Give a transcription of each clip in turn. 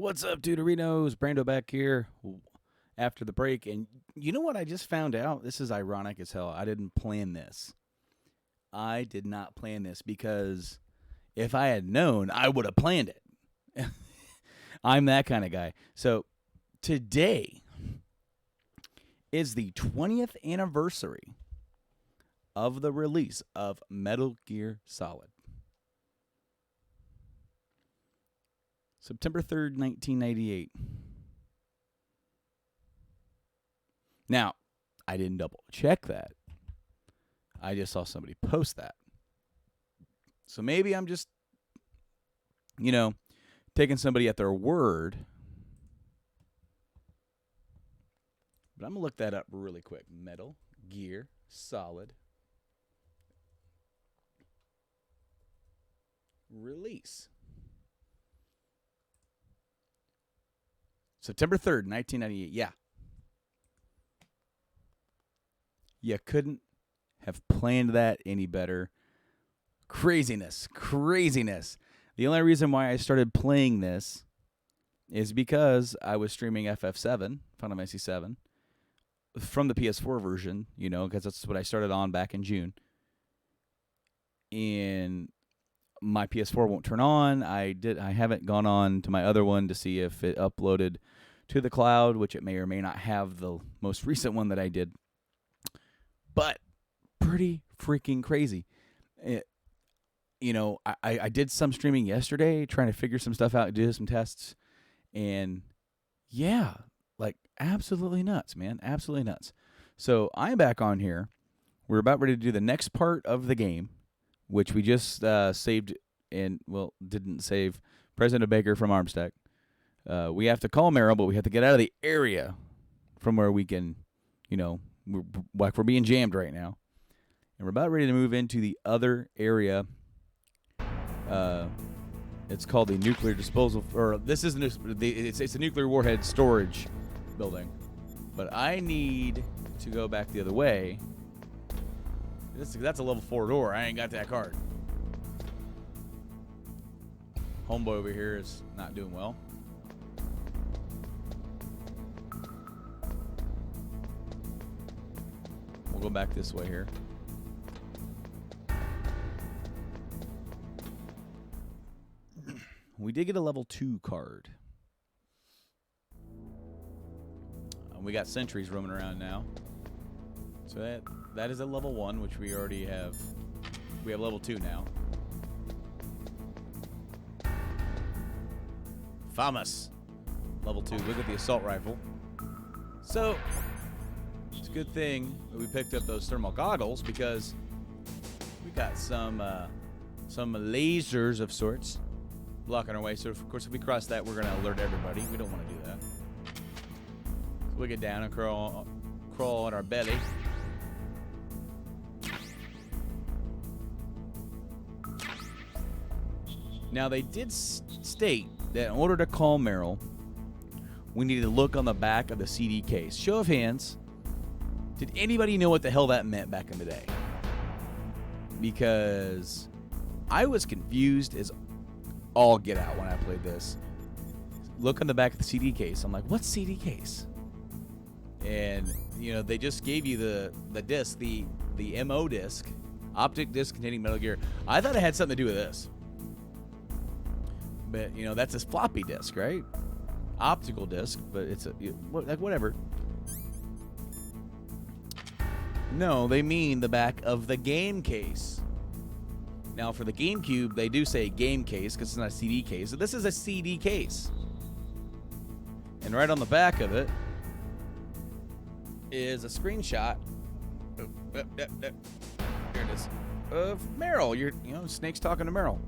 What's up, Deuterinos? Brando back here after the break. And you know what I just found out? This is ironic as hell. I didn't plan this. I did not plan this because if I had known, I would have planned it. I'm that kind of guy. So today is the 20th anniversary of the release of Metal Gear Solid. September 3rd, 1998. Now, I didn't double check that. I just saw somebody post that. So maybe I'm just, taking somebody at their word. But I'm going to look that up really quick. Metal Gear Solid release. September 3rd, 1998. Yeah. You couldn't have planned that any better. Craziness. The only reason why I started playing this is because I was streaming FF7, Final Fantasy 7, from the PS4 version, because that's what I started on back in June. And my PS4 won't turn on. I haven't gone on to my other one to see if it uploaded to the cloud, which it may or may not have the most recent one that I did. But pretty freaking crazy. I did some streaming yesterday, trying to figure some stuff out, do some tests, and yeah, absolutely nuts, man. Absolutely nuts. So I'm back on here. We're about ready to do the next part of the game, which we just saved didn't save President Baker from Armstead. We have to call Meryl, but we have to get out of the area from where we can, we're being jammed right now. And we're about ready to move into the other area. It's called the nuclear disposal, or this isn't. It's a nuclear warhead storage building. But I need to go back the other way. That's a level 4 door. I ain't got that card. Homeboy over here is not doing well. We'll go back this way here. We did get a level 2 card. We got sentries roaming around now. So that is a level 1, which we already have. We have level 2 now. Famous. Level 2. Look at the assault rifle. So, it's a good thing that we picked up those thermal goggles because we got some lasers of sorts blocking our way. So, of course, if we cross that, we're going to alert everybody. We don't want to do that. So we'll get down and crawl on our belly. Now, they did state that in order to call Meryl, we needed to look on the back of the CD case. Show of hands. Did anybody know what the hell that meant back in the day? Because I was confused as all get out when I played this. Look on the back of the CD case. I'm like, what's CD case? And, they just gave you the disc, the MO disc, optic disc containing Metal Gear. I thought it had something to do with this. But, that's a floppy disk, right? Optical disc, but it's whatever. No, they mean the back of the game case. Now, for the GameCube, they do say game case because it's not a CD case. So this is a CD case. And right on the back of it is a screenshot. Here it is. Of Meryl. Snake's talking to Meryl.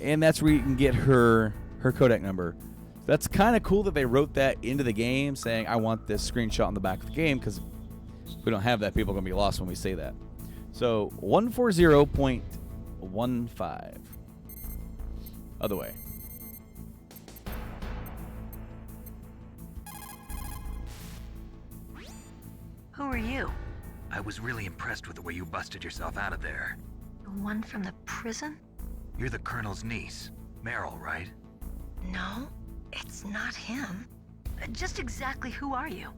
And that's where you can get her codec number. That's kind of cool that they wrote that into the game, saying, I want this screenshot on the back of the game, because if we don't have that, people are going to be lost when we say that. So, 140.15. Other way. Who are you? I was really impressed with the way you busted yourself out of there. The one from the prison? You're the Colonel's niece, Meryl, right? No, it's not him. Just exactly who are you?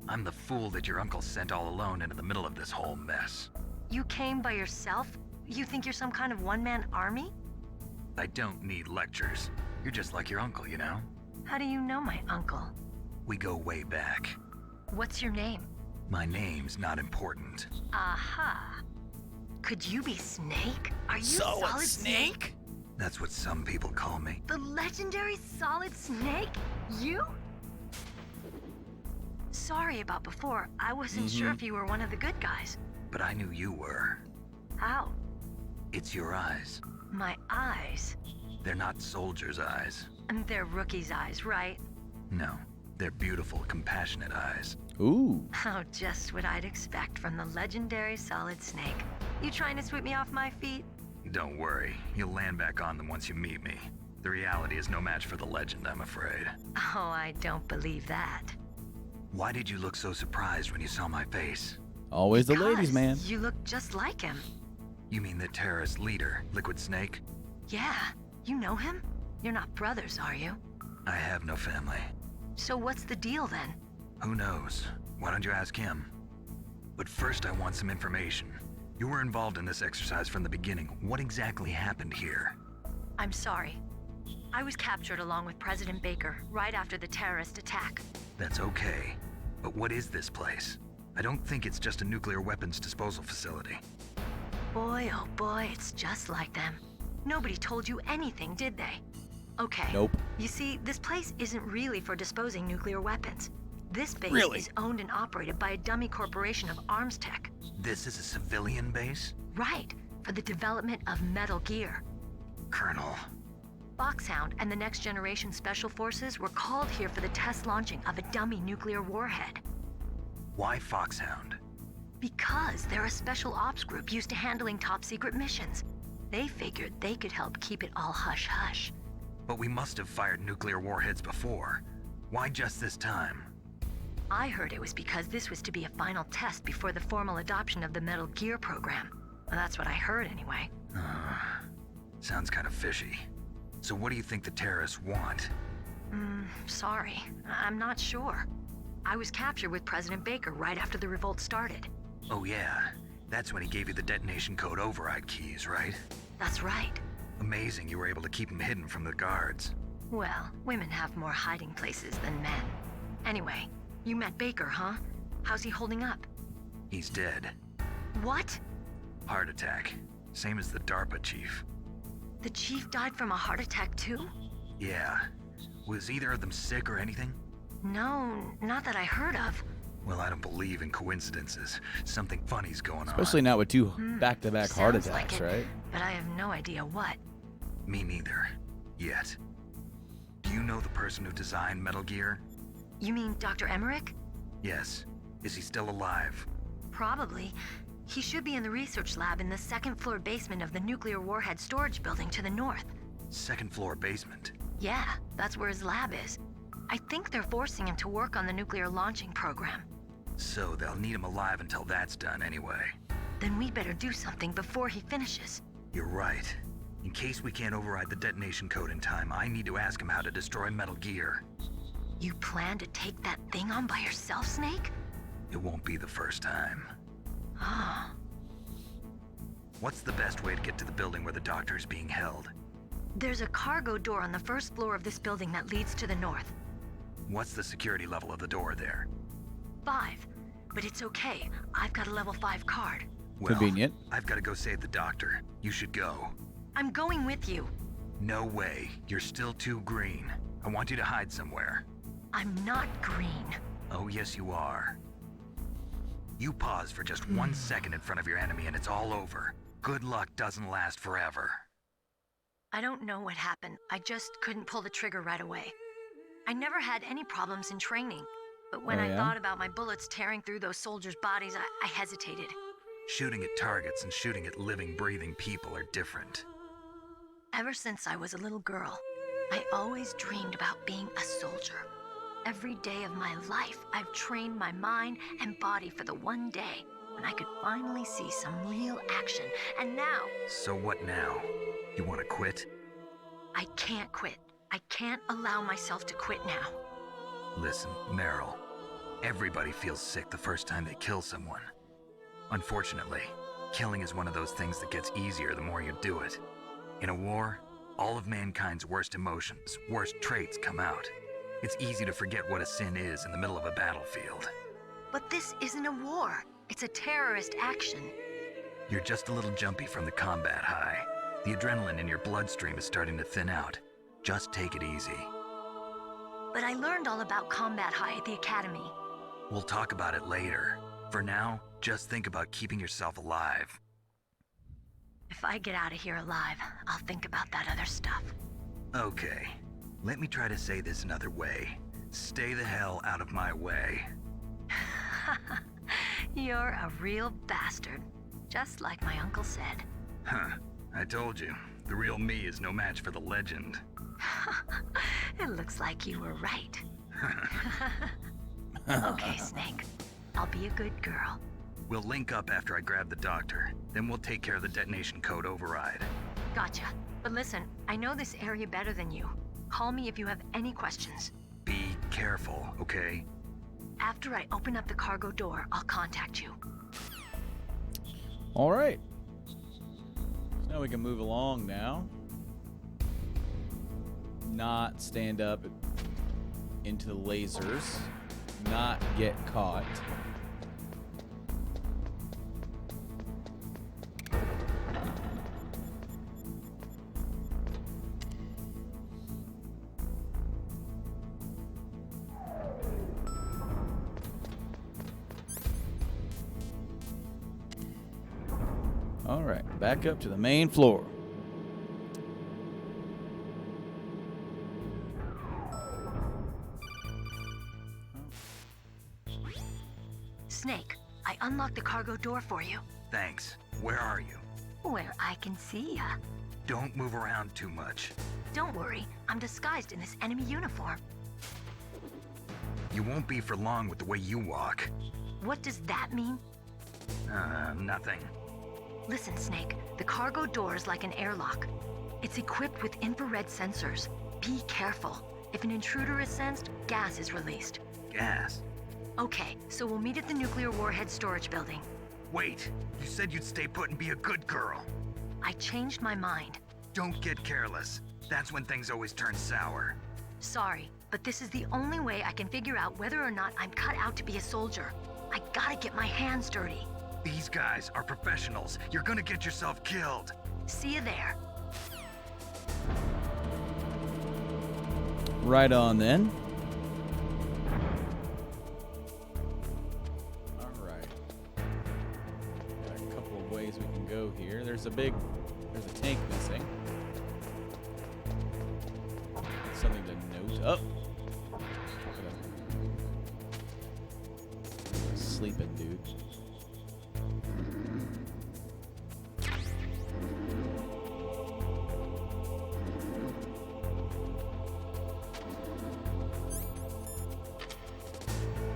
I'm the fool that your uncle sent all alone into the middle of this whole mess. You came by yourself? You think you're some kind of one-man army? I don't need lectures. You're just like your uncle, you know? How do you know my uncle? We go way back. What's your name? My name's not important. Aha. Could you be Snake? Are you Solid Snake? That's what some people call me. The legendary Solid Snake? You? Sorry about before. I wasn't sure if you were one of the good guys. But I knew you were. How? It's your eyes. My eyes? They're not soldiers' eyes. And they're rookies' eyes, right? No, they're beautiful, compassionate eyes. Ooh. Oh, just what I'd expect from the legendary Solid Snake. You trying to sweep me off my feet? Don't worry, you'll land back on them once you meet me. The reality is no match for the legend, I'm afraid. Oh, I don't believe that. Why did you look so surprised when you saw my face? Always the ladies, Because man. You look just like him. You mean the terrorist leader, Liquid Snake? Yeah, you know him? You're not brothers, are you? I have no family. So what's the deal then? Who knows? Why don't you ask him? But first I want some information. You were involved in this exercise from the beginning. What exactly happened here? I'm sorry. I was captured along with President Baker right after the terrorist attack. That's okay. But what is this place? I don't think it's just a nuclear weapons disposal facility. Boy, oh boy, it's just like them. Nobody told you anything, did they? Okay. Nope. You see, this place isn't really for disposing nuclear weapons. This base Really? is owned and operated by a dummy corporation of arms tech. This is a civilian base? Right, for the development of Metal Gear. Colonel. Foxhound and the Next Generation Special Forces were called here for the test launching of a dummy nuclear warhead. Why Foxhound? Because they're a special ops group used to handling top secret missions. They figured they could help keep it all hush-hush. But we must have fired nuclear warheads before. Why just this time? I heard it was because this was to be a final test before the formal adoption of the Metal Gear program. Well, that's what I heard anyway. Sounds kind of fishy. So what do you think the terrorists want? Sorry. I'm not sure. I was captured with President Baker right after the revolt started. Oh yeah, that's when he gave you the detonation code override keys, right? That's right. Amazing you were able to keep them hidden from the guards. Well, women have more hiding places than men. Anyway, you met Baker, huh? How's he holding up? He's dead. What? Heart attack. Same as the DARPA chief. The chief died from a heart attack too? Yeah. Was either of them sick or anything? No, not that I heard of. Well, I don't believe in coincidences. Something funny's going Especially on. not with two back-to-back heart Sounds like attacks, it, right? But I have no idea what. Me neither. Yet. Do you know the person who designed Metal Gear? You mean Dr. Emmerich? Yes. Is he still alive? Probably. He should be in the research lab in the second floor basement of the nuclear warhead storage building to the north. Second floor basement. Yeah, that's where his lab is. I think they're forcing him to work on the nuclear launching program. So they'll need him alive until that's done anyway. Then we better do something before he finishes. You're right. In case we can't override the detonation code in time, I need to ask him how to destroy Metal Gear. You plan to take that thing on by yourself, Snake? It won't be the first time. Ah. What's the best way to get to the building where the doctor is being held? There's a cargo door on the first floor of this building that leads to the north. What's the security level of the door there? 5. But it's okay. I've got a level 5 card. Well, Convenient. I've got to go save the doctor. You should go. I'm going with you. No way. You're still too green. I want you to hide somewhere. I'm not green. Oh, yes, you are. You pause for just 1 second in front of your enemy and it's all over. Good luck doesn't last forever. I don't know what happened. I just couldn't pull the trigger right away. I never had any problems in training. But when Oh, I yeah? thought about my bullets tearing through those soldiers' bodies, I hesitated. Shooting at targets and shooting at living, breathing people are different. Ever since I was a little girl, I always dreamed about being a soldier. Every day of my life, I've trained my mind and body for the one day when I could finally see some real action. And now, So what now? You want to quit? I can't quit. I can't allow myself to quit now. Listen, Meryl. Everybody feels sick the first time they kill someone. Unfortunately, killing is one of those things that gets easier the more you do it. In a war, all of mankind's worst emotions, worst traits come out. It's easy to forget what a sin is in the middle of a battlefield. But this isn't a war. It's a terrorist action. You're just a little jumpy from the combat high. The adrenaline in your bloodstream is starting to thin out. Just take it easy. But I learned all about combat high at the academy. We'll talk about it later. For now, just think about keeping yourself alive. If I get out of here alive, I'll think about that other stuff. Okay, let me try to say this another way. Stay the hell out of my way. You're a real bastard, just like my uncle said. Huh, I told you. The real me is no match for the legend. It looks like you were right. Okay, Snake. I'll be a good girl. We'll link up after I grab the doctor. Then we'll take care of the detonation code override. Gotcha. But listen, I know this area better than you. Call me if you have any questions. Be careful, okay? After I open up the cargo door, I'll contact you. All right. So now we can move along now. Not stand up into the lasers. Not get caught. All right, back up to the main floor. Snake, I unlocked the cargo door for you. Thanks. Where are you? Where I can see ya. Don't move around too much. Don't worry, I'm disguised in this enemy uniform. You won't be for long with the way you walk. What does that mean? Nothing. Listen, Snake, the cargo door is like an airlock. It's equipped with infrared sensors. Be careful. If an intruder is sensed, gas is released. Gas? Okay, so we'll meet at the nuclear warhead storage building. Wait, you said you'd stay put and be a good girl. I changed my mind. Don't get careless. That's when things always turn sour. Sorry, but this is the only way I can figure out whether or not I'm cut out to be a soldier. I gotta get my hands dirty. These guys are professionals. You're gonna get yourself killed. See you there. Right on then. All right. Got a couple of ways we can go here. There's a tank missing. Something to note. Oh. Sleeping dude.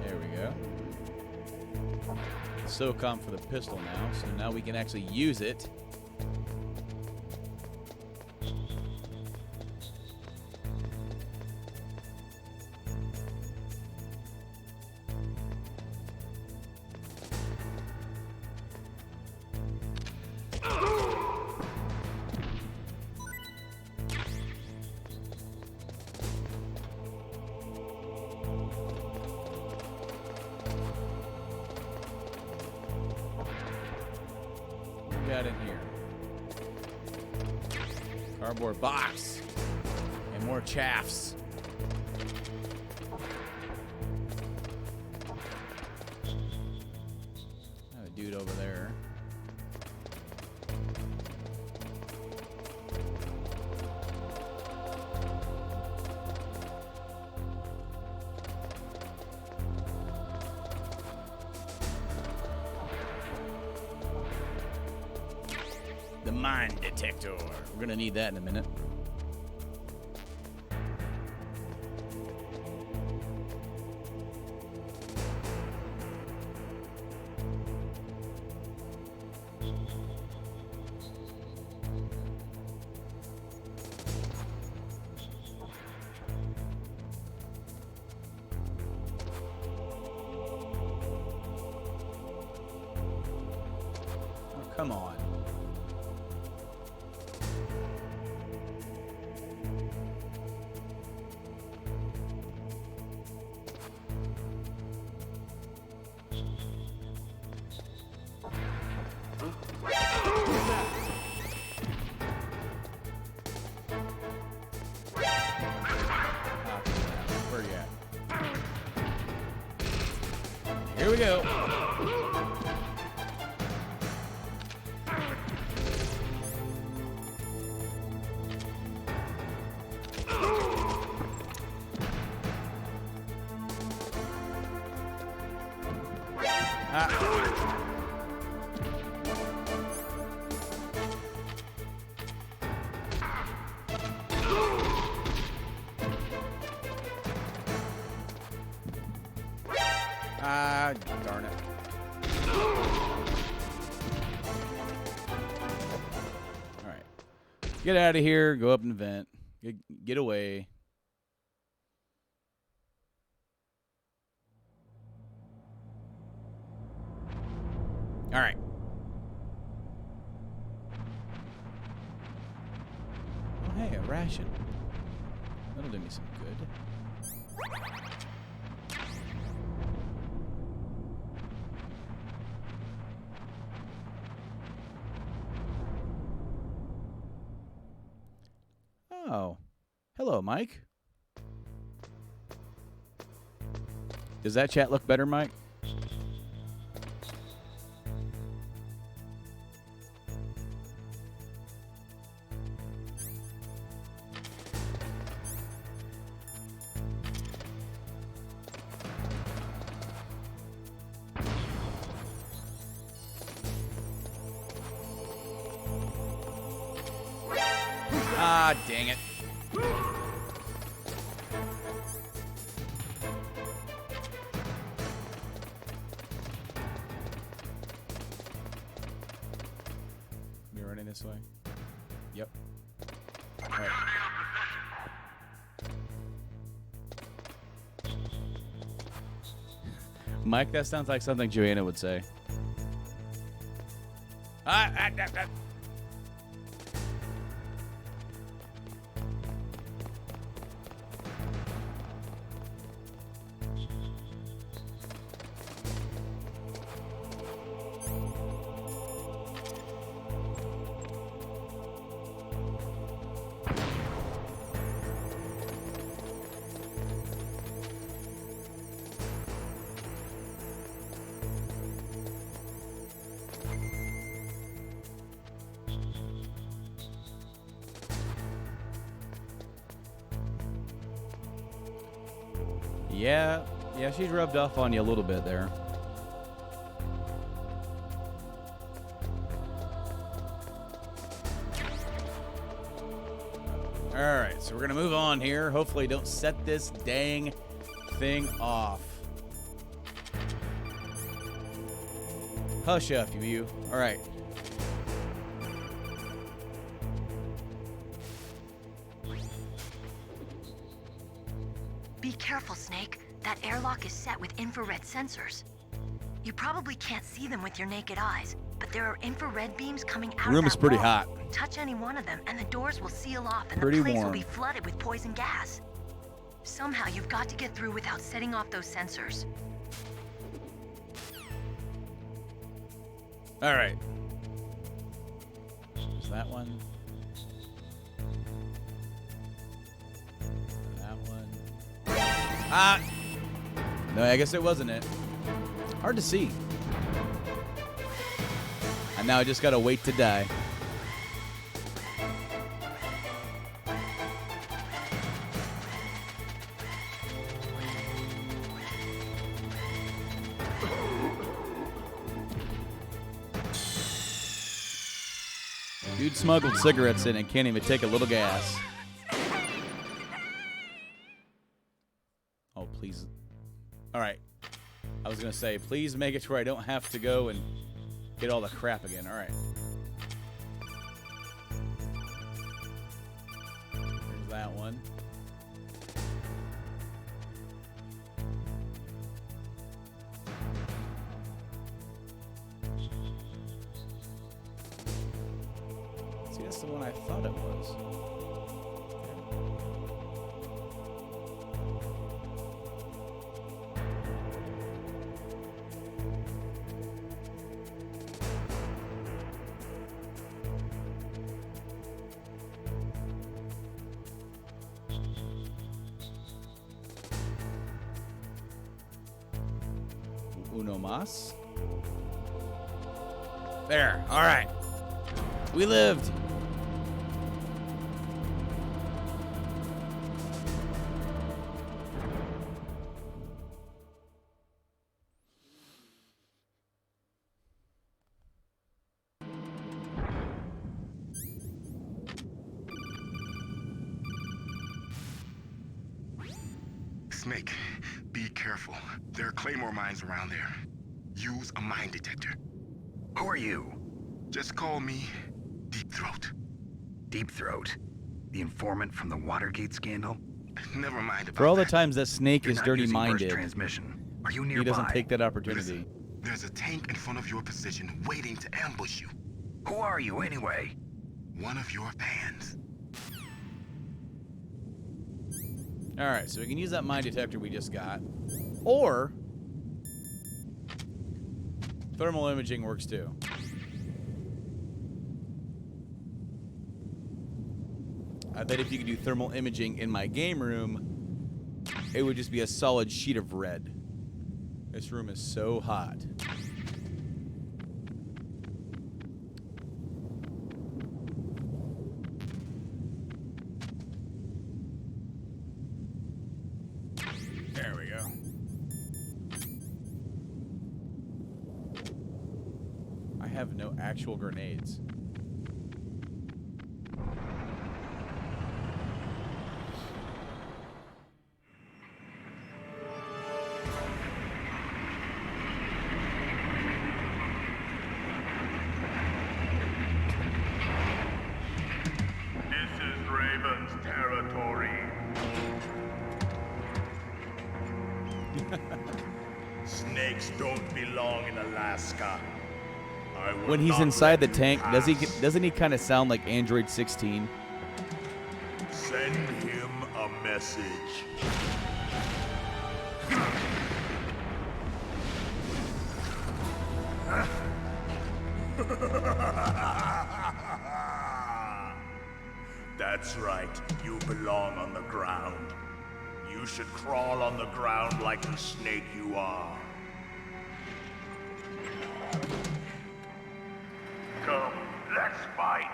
There we go. SOCOM for the pistol now, so now we can actually use it. Got in here. Cardboard box. And more chaffs. I have a dude over there. The mine detector. We're gonna need that in a minute. Come on. Where you at? Here we go. Darn it. All right. Get out of here. Go up and vent. Get away. All right. Oh, hey, a ration. That'll do me some good. Oh. Hello, Mike. Does that chat look better, Mike? Ah, dang it. Be running this way? Yep. All right. Mike, that sounds like something Joanna would say. Ah. Yeah, she's rubbed off on you a little bit there. Alright, so we're gonna move on here. Hopefully don't set this dang thing off. Hush up, you. Alright. Be careful, Snake. That airlock is set with infrared sensors. You probably can't see them with your naked eyes, but there are infrared beams coming out The room of is that pretty wall. hot. Touch any one of them, and the doors will seal off, and Pretty the place warm. will be flooded with poison gas. Somehow, you've got to get through without setting off those sensors. All right. There's that one. That one. Ah! No, I guess it wasn't it. Hard to see. And now I just gotta wait to die. Dude smuggled cigarettes in and can't even take a little gas. Oh, please. All right. I was going to say, please make it to where I don't have to go and get all the crap again. All right. There's that one. the one I thought it was. Uno más. There. All right. We lived. Snake, be careful. There are claymore mines around there. Use a mine detector. Who are you? Just call me Deep Throat. Deep Throat? The informant from the Watergate scandal? Never mind about For all the that. times that Snake You're is not using dirty-minded, burst transmission. Are you nearby? he doesn't take that opportunity. Listen, there's a tank in front of your position waiting to ambush you. Who are you anyway? One of your fans. All right, so we can use that mine detector we just got, or thermal imaging works too. I bet if you could do thermal imaging in my game room, it would just be a solid sheet of red. This room is so hot. There we go. I have no actual grenades. This is Raven's territory. Snakes don't belong in Alaska. I will When he's not inside the let tank, you pass. doesn't he kind of sound like Android 16? Send him a message. That's right. You belong on the ground. You should crawl on the ground like the snake you are. Come, let's fight.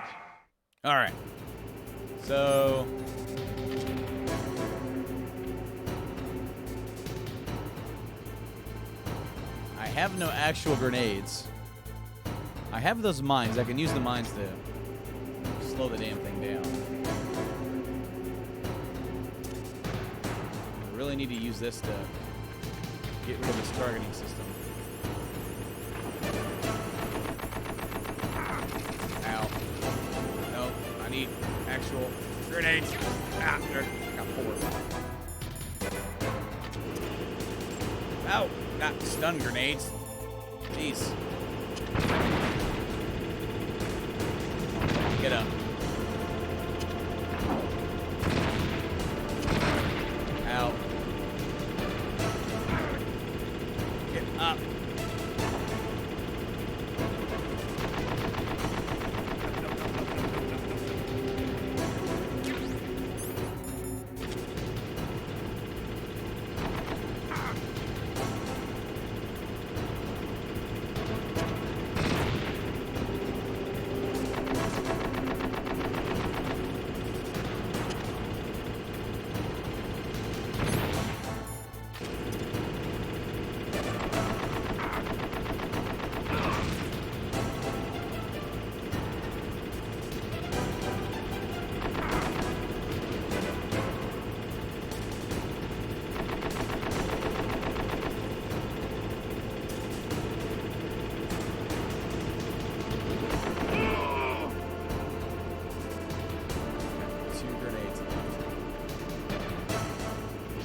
All right. So I have no actual grenades. I have those mines. I can use the mines to slow the damn thing down. I really need to use this to get rid of this targeting system. Ow. Nope. I need actual grenades. Ah, there. I got 4. Ow. Not stun grenades. Jeez. Get up. Ow. Get up.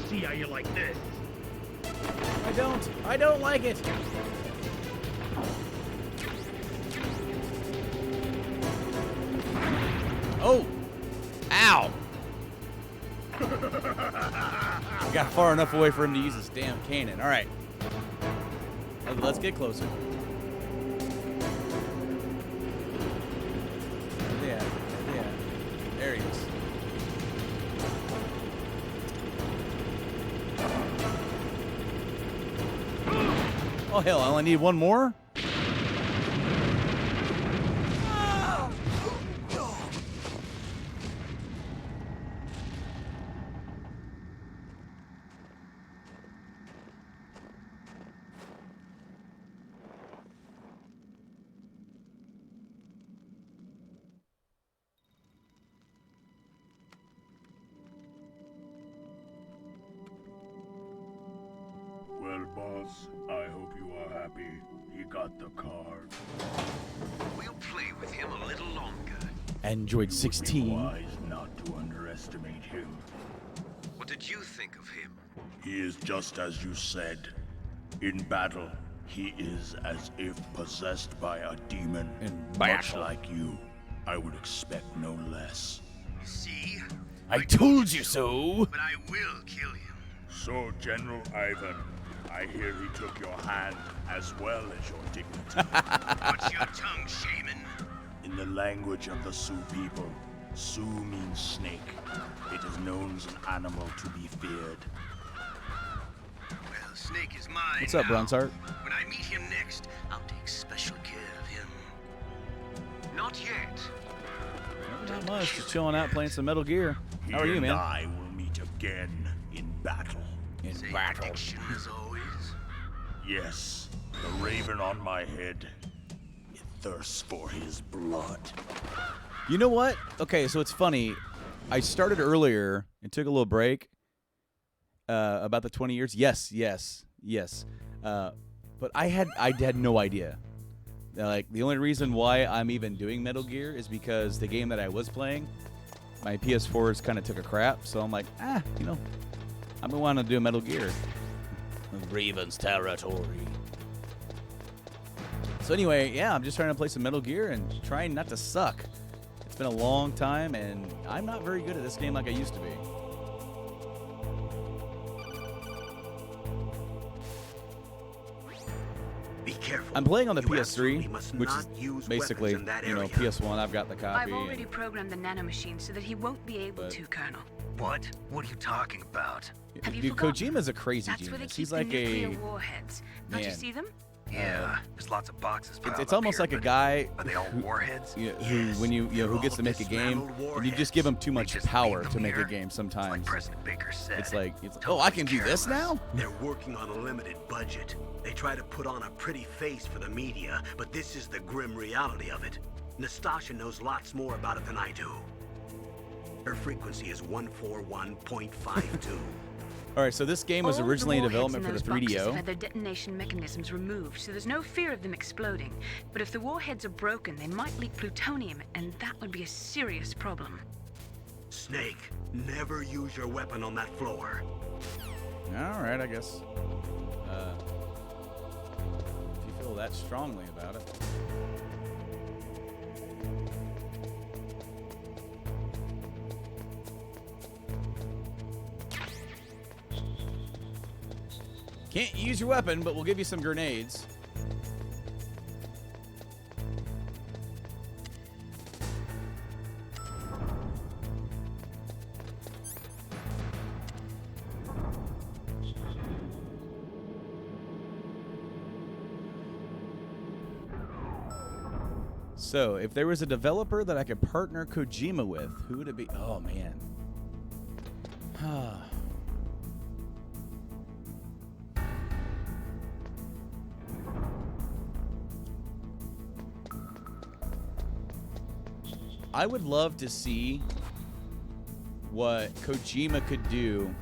See how you like this. I don't like it. Oh! Ow! I got far enough away for him to use his damn cannon. All right. Let's get closer. Yeah. There he is. Oh, hell, I only need one more? Well, boss, I hope you are happy. He got the card. We'll play with him a little longer. Android Be 16. wise not to underestimate him. What did you think of him? He is just as you said. In battle, he is as if possessed by a demon. In Much battle. like you, I would expect no less. See? I told you so. But I will kill him. So, General Ivan, I hear he took your hand as well as your dignity. Watch your tongue, shaman. In the language of the Sioux people, Sioux means snake. It is known as an animal to be feared. Well, Snake is mine. What's up, now. Bronzart? When I meet him next, I'll take special care of him. Not yet. Not much. Just chilling out, playing some Metal Gear. How are He you, and man? I will meet again in battle. In Same battle. prediction as always. Yes, the raven on my head. It thirsts for his blood. You know what? Okay, so it's funny. I started earlier and took a little break about the 20 years. Yes. But I had no idea. Like, the only reason why I'm even doing Metal Gear is because the game that I was playing, my PS4's kind of took a crap. So I'm like, I've been wanting to do Metal Gear. Raven's territory. So anyway, yeah, I'm just trying to play some Metal Gear and trying not to suck. It's been a long time, and I'm not very good at this game like I used to be. Be careful. I'm playing on the You absolutely PS3, must which not is use basically, weapons in that you know, area. PS1. I've got the copy. I've already and- programmed the nanomachine so that he won't be able But- to, Colonel. What? What are you talking about? Have you Dude, forgotten? Kojima's a crazy That's where they genius. keep He's the like nuclear a. warheads. Don't you man. see them? Yeah, there's lots of boxes piled It's up almost here, like a but guy Are they all who, warheads? who when you know, who they're gets to all make a game, dismantled and you just give him too They much just power leave to them make a here? game. It's Sometimes like President Baker said. it's like, oh, Totally I can do this careless. now. They're working on a limited budget. They try to put on a pretty face for the media, but this is the grim reality of it. Nastasha knows lots more about it than I do. Her frequency is 141.52. All right, so this game was All originally in the warheads development for in the those boxes 3DO. have had their detonation mechanisms removed, so there's no fear of them exploding. But if the warheads are broken, they might leak plutonium, and that would be a serious problem. Snake, never use your weapon on that floor. All right, I guess. If you feel that strongly about it. Can't use your weapon, but we'll give you some grenades. So, if there was a developer that I could partner Kojima with, who would it be? Oh, man. I would love to see what Kojima could do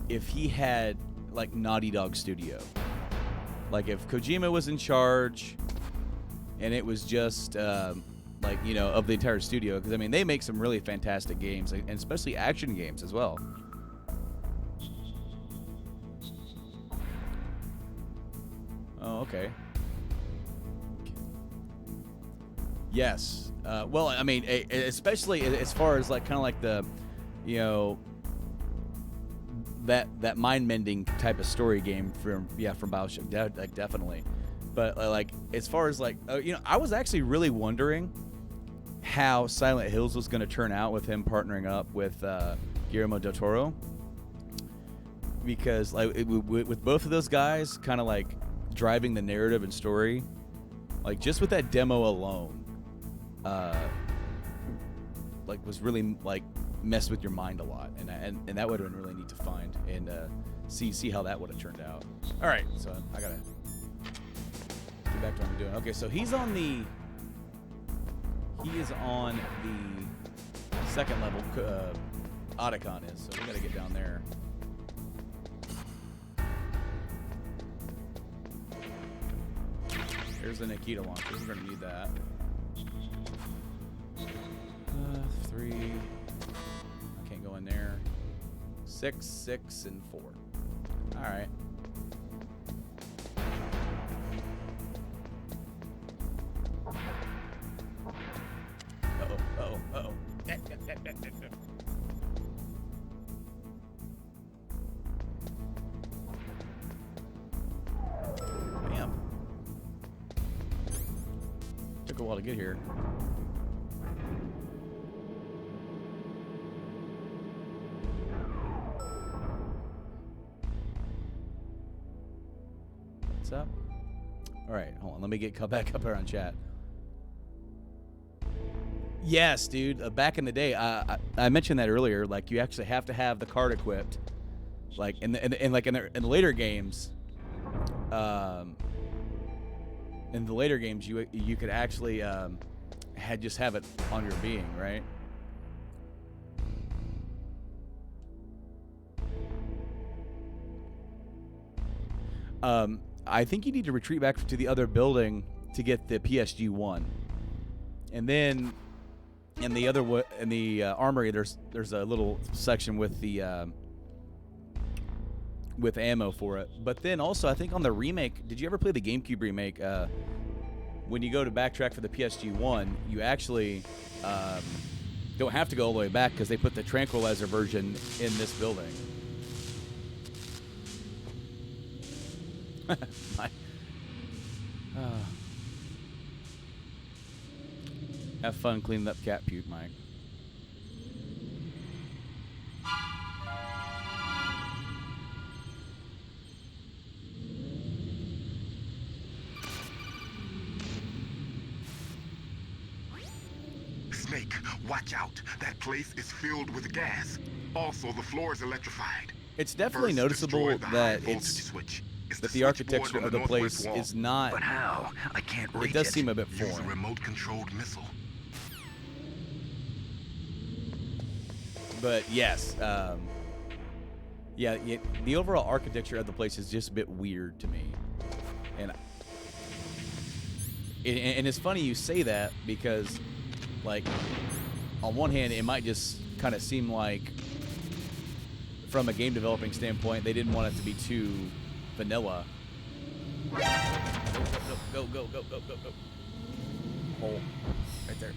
if he had, like, Naughty Dog Studio. Like, if Kojima was in charge and it was just, like, you know, of the entire studio. Because, I mean, they make some really fantastic games, and especially action games as well. Oh, okay. Yes. Well, I mean, especially as far as like kind of like the, you know, that mind mending type of story game from BioShock, like definitely. But like as far as like you know, I was actually really wondering how Silent Hills was going to turn out with him partnering up with Guillermo del Toro, because like with both of those guys kind of like driving the narrative and story, like just with that demo alone, like was really like messed with your mind a lot, and that would have been really neat to find and see how that would have turned out. All right, so I gotta get back to what I'm doing. Okay, so he is on the second level. Otacon is, so we gotta get down there. Here's the Nikita launcher. We're gonna need that. 3. I can't go in there. 6, 6, and 4. All right. Uh-oh. Damn. Took a while to get here. What's up? All right, hold on. Let me get back up here on chat. Yes, dude. Back in the day, I mentioned that earlier. Like, you actually have to have the card equipped. Like in the later games, you could actually just have it on your being, right? I think you need to retreat back to the other building to get the PSG-1, and then in the armory there's a little section with the with ammo for it. But then also I think on the remake, did you ever play the GameCube remake? When you go to backtrack for the PSG-1, you actually don't have to go all the way back because they put the Tranquilizer version in this building. Have fun cleaning up cat puke, Mike. Snake, watch out. That place is filled with gas. Also, the floor is electrified. It's definitely First, noticeable destroy the high that voltage it's switch. that the architecture of the place is not. But how? I can't reach It does seem a bit Use a foreign. remote-controlled missile. But yes, the overall architecture of the place is just a bit weird to me, and it's funny you say that because, like, on one hand, it might just kind of seem like, from a game developing standpoint, they didn't want it to be too vanilla. Go. Hole. Right there.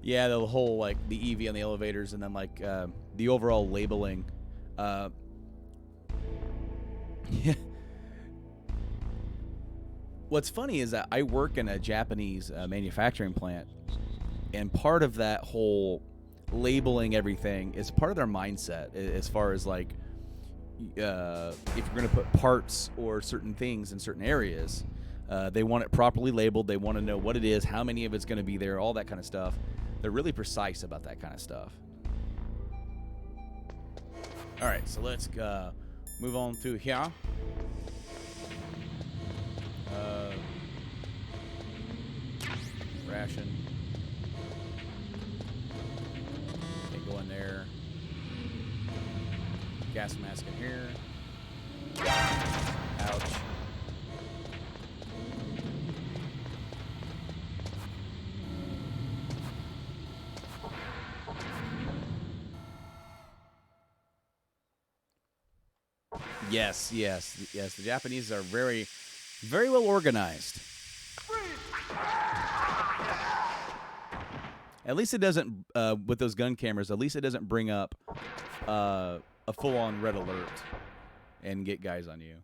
Yeah, the whole, like, the EV on the elevators, and then, like, the overall labeling. What's funny is that I work in a Japanese manufacturing plant, and part of that whole labeling everything is part of their mindset as far as, like, if you're going to put parts or certain things in certain areas, they want it properly labeled. They want to know what it is, how many of it's going to be there, all that kind of stuff. They're really precise about that kind of stuff. All right, so let's move on through here. Ration. Okay, go in there. Gas mask in here. Yes, yes, yes. The Japanese are very, very well organized. At least it doesn't, with those gun cameras, at least it doesn't bring up a full-on red alert and get guys on you.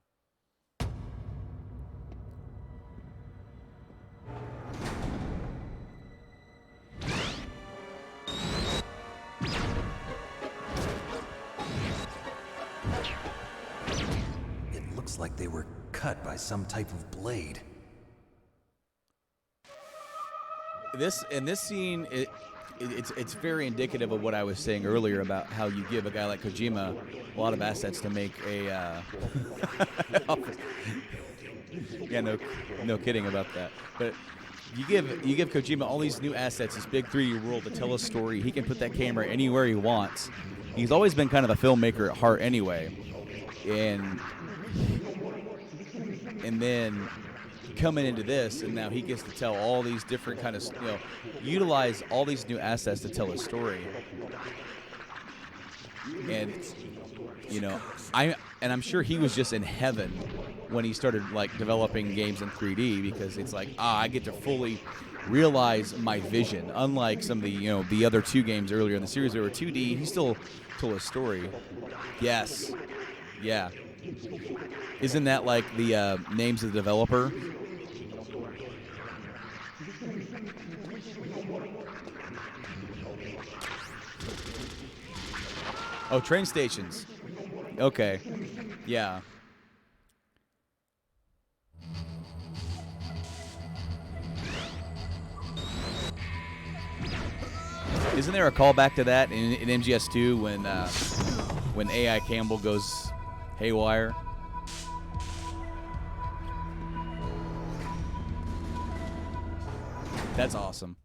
It looks like they were cut by some type of blade. This scene, it's very indicative of what I was saying earlier about how you give a guy like Kojima a lot of assets to make a. Yeah, no kidding about that. But you give Kojima all these new assets, this big 3D world to tell a story. He can put that camera anywhere he wants. He's always been kind of a filmmaker at heart, anyway, and then coming into this, and now he gets to tell all these different kind of, utilize all these new assets to tell a story. And I'm sure he was just in heaven when he started like developing games in 3D, because it's like, I get to fully realize my vision. Unlike some of the other two games earlier in the series that were 2D, he still told a story. Yes, yeah. Isn't that like the names of the developer? Oh, train stations. Okay. Yeah. Isn't there a callback to that in MGS2 when AI Campbell goes haywire? That's awesome.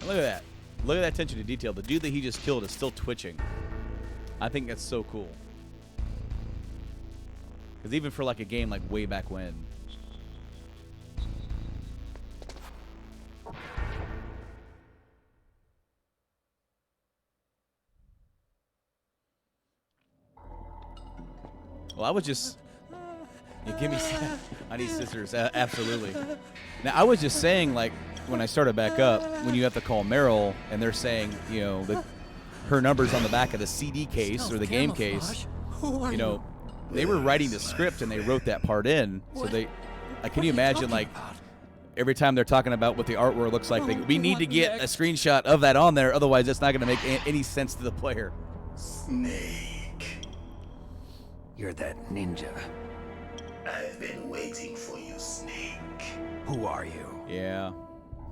Look at that. Look at that attention to detail. The dude that he just killed is still twitching. I think that's so cool. Because even for like a game like way back when. Well, I was just... Yeah, give me... I need scissors. Absolutely. Now, I was just saying, like, when I started back up, when you have to call Meryl, and they're saying, her number's on the back of the CD case or the game case, they were writing the script and they wrote that part in. So can you imagine, like, every time they're talking about what the artwork looks like, we need to get a screenshot of that on there, otherwise it's not going to make any sense to the player. Snake. You're that ninja. I've been waiting for you, Snake. Who are you? Yeah.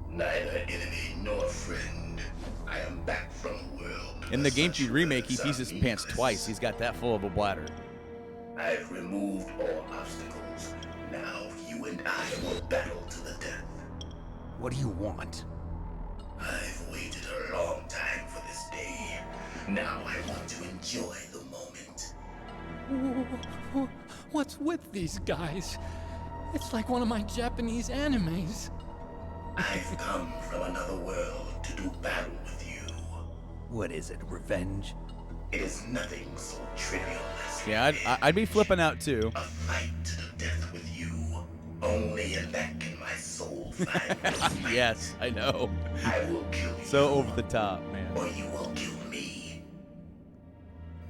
Neither enemy nor friend. I am back from a world. In the GameCube remake, he pees his pants twice. He's got that full of a bladder. I've removed all obstacles. Now you and I will battle to the death. What do you want? I've waited a long time for this day. Now I want to enjoy the moment. What's with these guys? It's like one of my Japanese animes. I've come from another world to do battle with you. What is it, revenge? It is nothing so trivial as... Yeah, I'd be flipping out too. A fight to the death with you. Only in that can my soul find. Yes, I know. I will kill you. So over the top, man. Or you will kill me.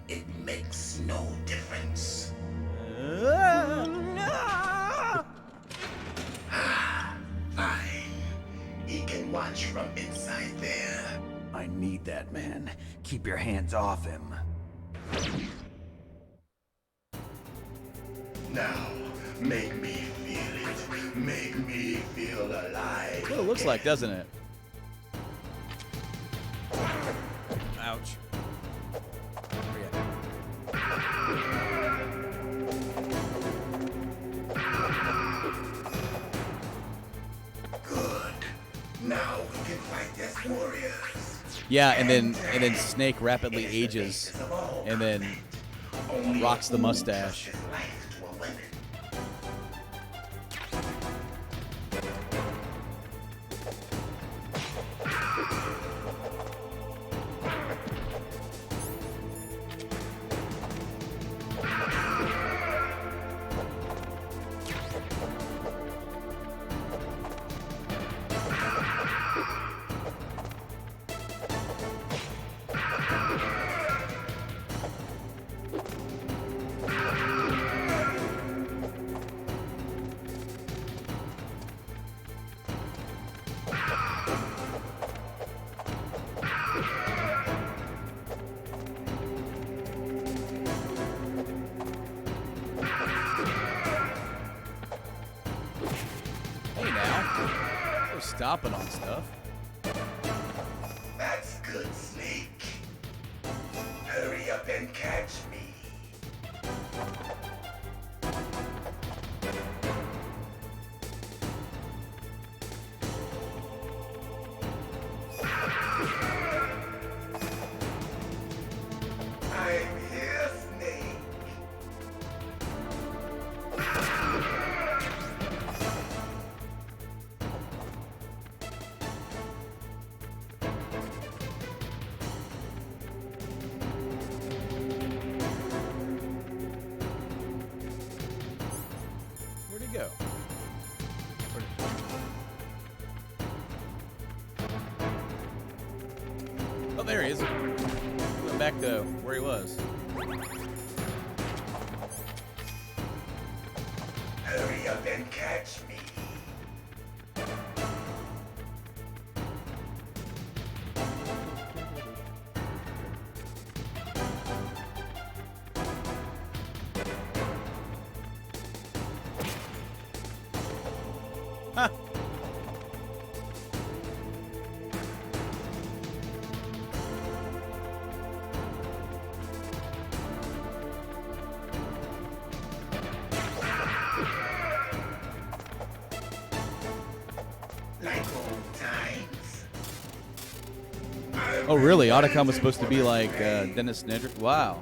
It makes no difference. Fine. He can watch from inside there. I need that man. Keep your hands off him. Now, make me feel it. Make me feel alive. That's what it looks like, doesn't it? Ouch. Good. Now we can fight as warriors. Yeah, and then Snake rapidly ages, and then rocks the mustache. stopping on stuff. That's good, Snake. Hurry up and catch me. I'm here, Snake. Where'd he go? Oh, there he is. Went back to where he was. Hurry up and catch me. Huh. Like old times. Oh, really? Otacon was supposed to be like Dennis Nedry? Wow.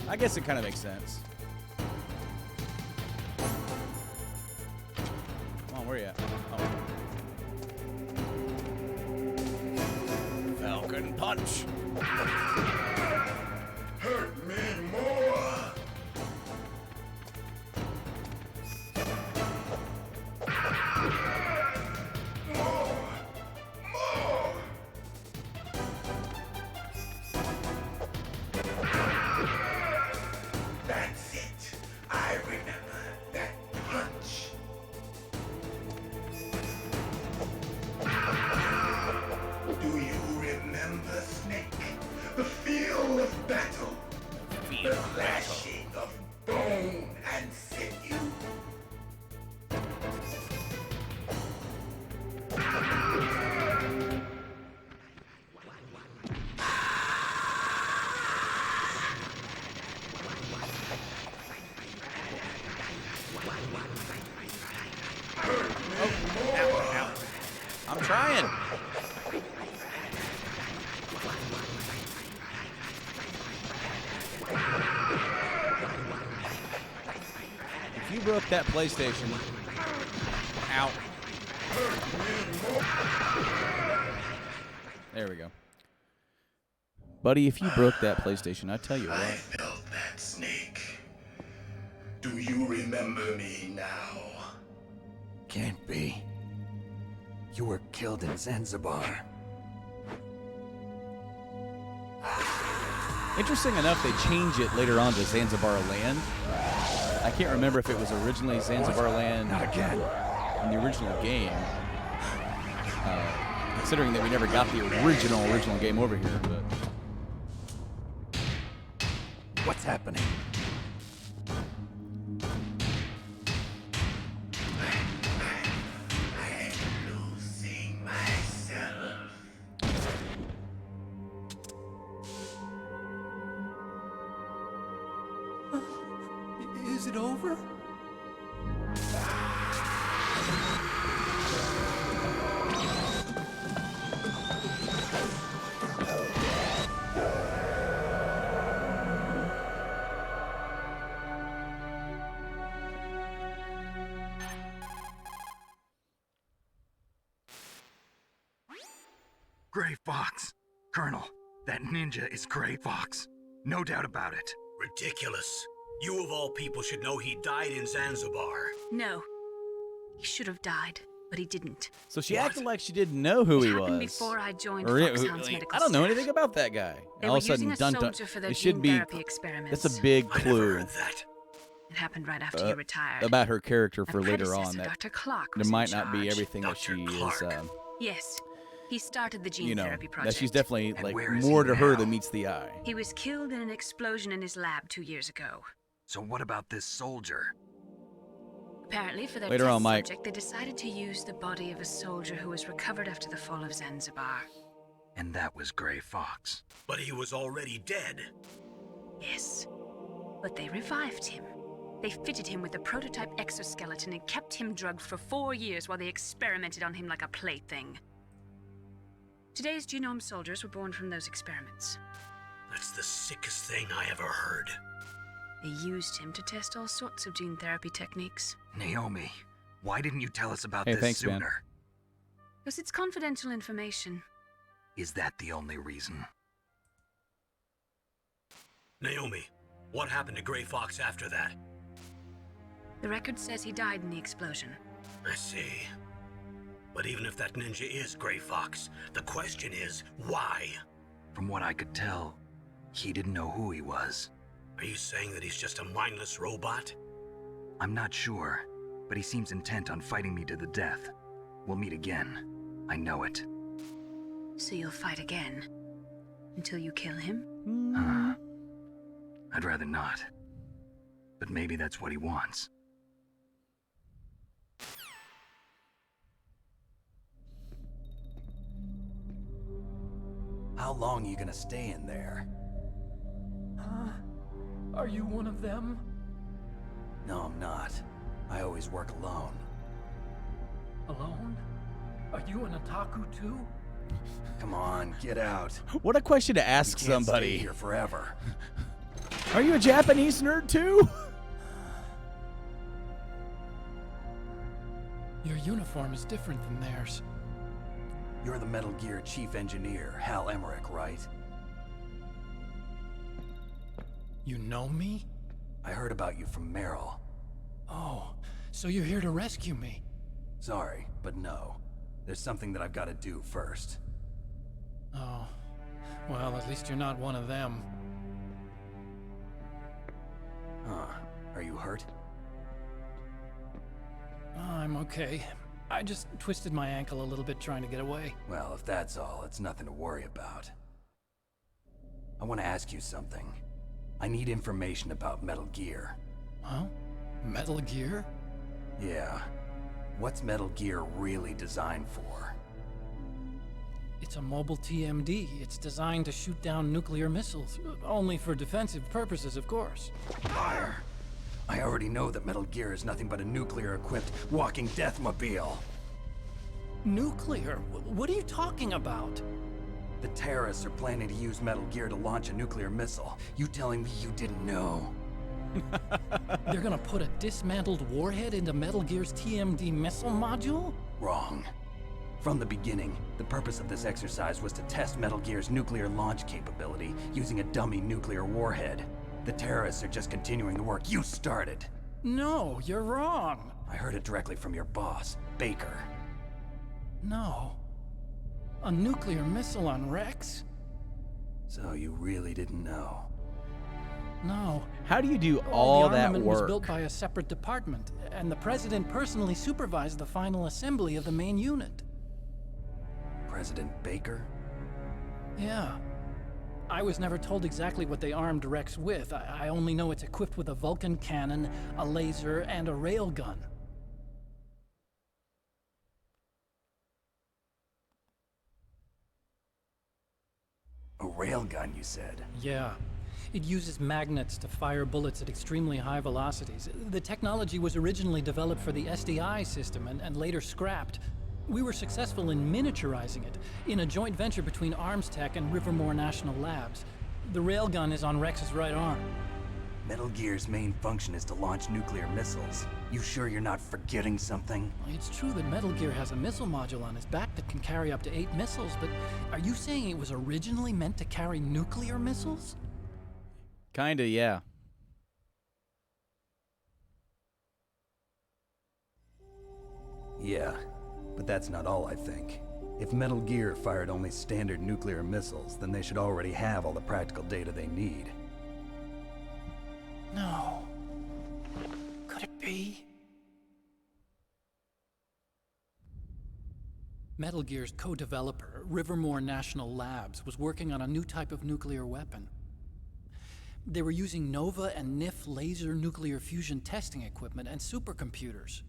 I guess it kind of makes sense. Come on, where you at? Oh. Falcon Punch. Hurt me more. More. That's it. I remember that punch. Do you remember, Snake? The feel of battle. The clashing of bone and sinew. I'm trying. If you broke that PlayStation, out. There we go. Buddy, if you broke that PlayStation, I tell you I what. felt that, Snake. Do you remember me now? Can't be. You were killed in Zanzibar. Interesting enough, they change it later on to Zanzibar Land. I can't remember if it was originally Zanzibar Land Not again. in the original game. Considering that we never got the original game over here, but What's happening? I'm losing myself. Is it over? Gray Fox. Colonel, that ninja is Gray Fox. No doubt about it. Ridiculous. You of all people should know he died in Zanzibar. No. He should have died, but he didn't. so she acted like she didn't know who he It happened was. before I joined Or Foxhound's medical I don't know staff. anything about that guy. They And all were of a sudden, using a dun dun. soldier for their It should gene be. therapy experiments. That's a big I never clue heard that. It happened right after he retired. about her character My for later on. predecessor, That Dr. Clark, there was in might not be charge. everything that Dr. she is. Clark. Yes. He started the gene You know, therapy project. that she's definitely And like where is more he to her now? than meets the eye. He was killed in an explosion in his lab 2 years ago. So what about this soldier? Apparently, for their Later test on, Mike. subject, they decided to use the body of a soldier who was recovered after the fall of Zanzibar. And that was Gray Fox. But he was already dead. Yes, but they revived him. They fitted him with a prototype exoskeleton and kept him drugged for 4 years while they experimented on him like a plaything. Today's genome soldiers were born from those experiments. That's the sickest thing I ever heard. They used him to test all sorts of gene therapy techniques. Naomi, why didn't you tell us about Hey, this thanks, sooner? man. Because it's confidential information. Is that the only reason? Naomi, what happened to Gray Fox after that? The record says he died in the explosion. I see. But even if that ninja is Gray Fox, the question is, why? From what I could tell, he didn't know who he was. Are you saying that he's just a mindless robot? I'm not sure, but he seems intent on fighting me to the death. We'll meet again. I know it. So you'll fight again? Until you kill him? I'd rather not. But maybe that's what he wants. How long are you gonna stay in there? Huh? Are you one of them? No, I'm not. I always work alone. Alone? Are you an otaku too? Come on, get out. What a question to ask You can't somebody. stay here forever. Are you a Japanese nerd too? Your uniform is different than theirs. You're the Metal Gear chief engineer, Hal Emmerich, right? You know me? I heard about you from Meryl. Oh, so you're here to rescue me? Sorry, but no. There's something that I've got to do first. Oh, well, at least you're not one of them. Huh. Are you hurt? I'm okay. I just twisted my ankle a little bit trying to get away. Well, if that's all, it's nothing to worry about. I want to ask you something. I need information about Metal Gear. Huh? Metal Gear? Yeah. What's Metal Gear really designed for? It's a mobile TMD. It's designed to shoot down nuclear missiles. Only for defensive purposes, of course. Liar. I already know that Metal Gear is nothing but a nuclear-equipped walking deathmobile. Nuclear? What are you talking about? The terrorists are planning to use Metal Gear to launch a nuclear missile. You telling me you didn't know? They're gonna put a dismantled warhead into Metal Gear's TMD missile module? Wrong. From the beginning, the purpose of this exercise was to test Metal Gear's nuclear launch capability using a dummy nuclear warhead. The terrorists are just continuing the work you started. No, you're wrong. I heard it directly from your boss, Baker. No. A nuclear missile on Rex? So you really didn't know? No. How do you do all the that armament work? was built by a separate department, and the president personally supervised the final assembly of the main unit. President Baker? Yeah. I was never told exactly what they armed Rex with. I only know it's equipped with a Vulcan cannon, a laser, and a railgun. A railgun, you said? Yeah. It uses magnets to fire bullets at extremely high velocities. The technology was originally developed for the SDI system and later scrapped. We were successful in miniaturizing it in a joint venture between Arms Tech and Rivermore National Labs. The railgun is on Rex's right arm. Metal Gear's main function is to launch nuclear missiles. You sure you're not forgetting something? It's true that Metal Gear has a missile module on its back that can carry up to 8 missiles, but are you saying it was originally meant to carry nuclear missiles? Kinda, yeah. Yeah, but that's not all I think. If Metal Gear fired only standard nuclear missiles, then they should already have all the practical data they need. No. Could it be? Metal Gear's co-developer, Rivermore National Labs, was working on a new type of nuclear weapon. They were using Nova and NIF laser nuclear fusion testing equipment and supercomputers.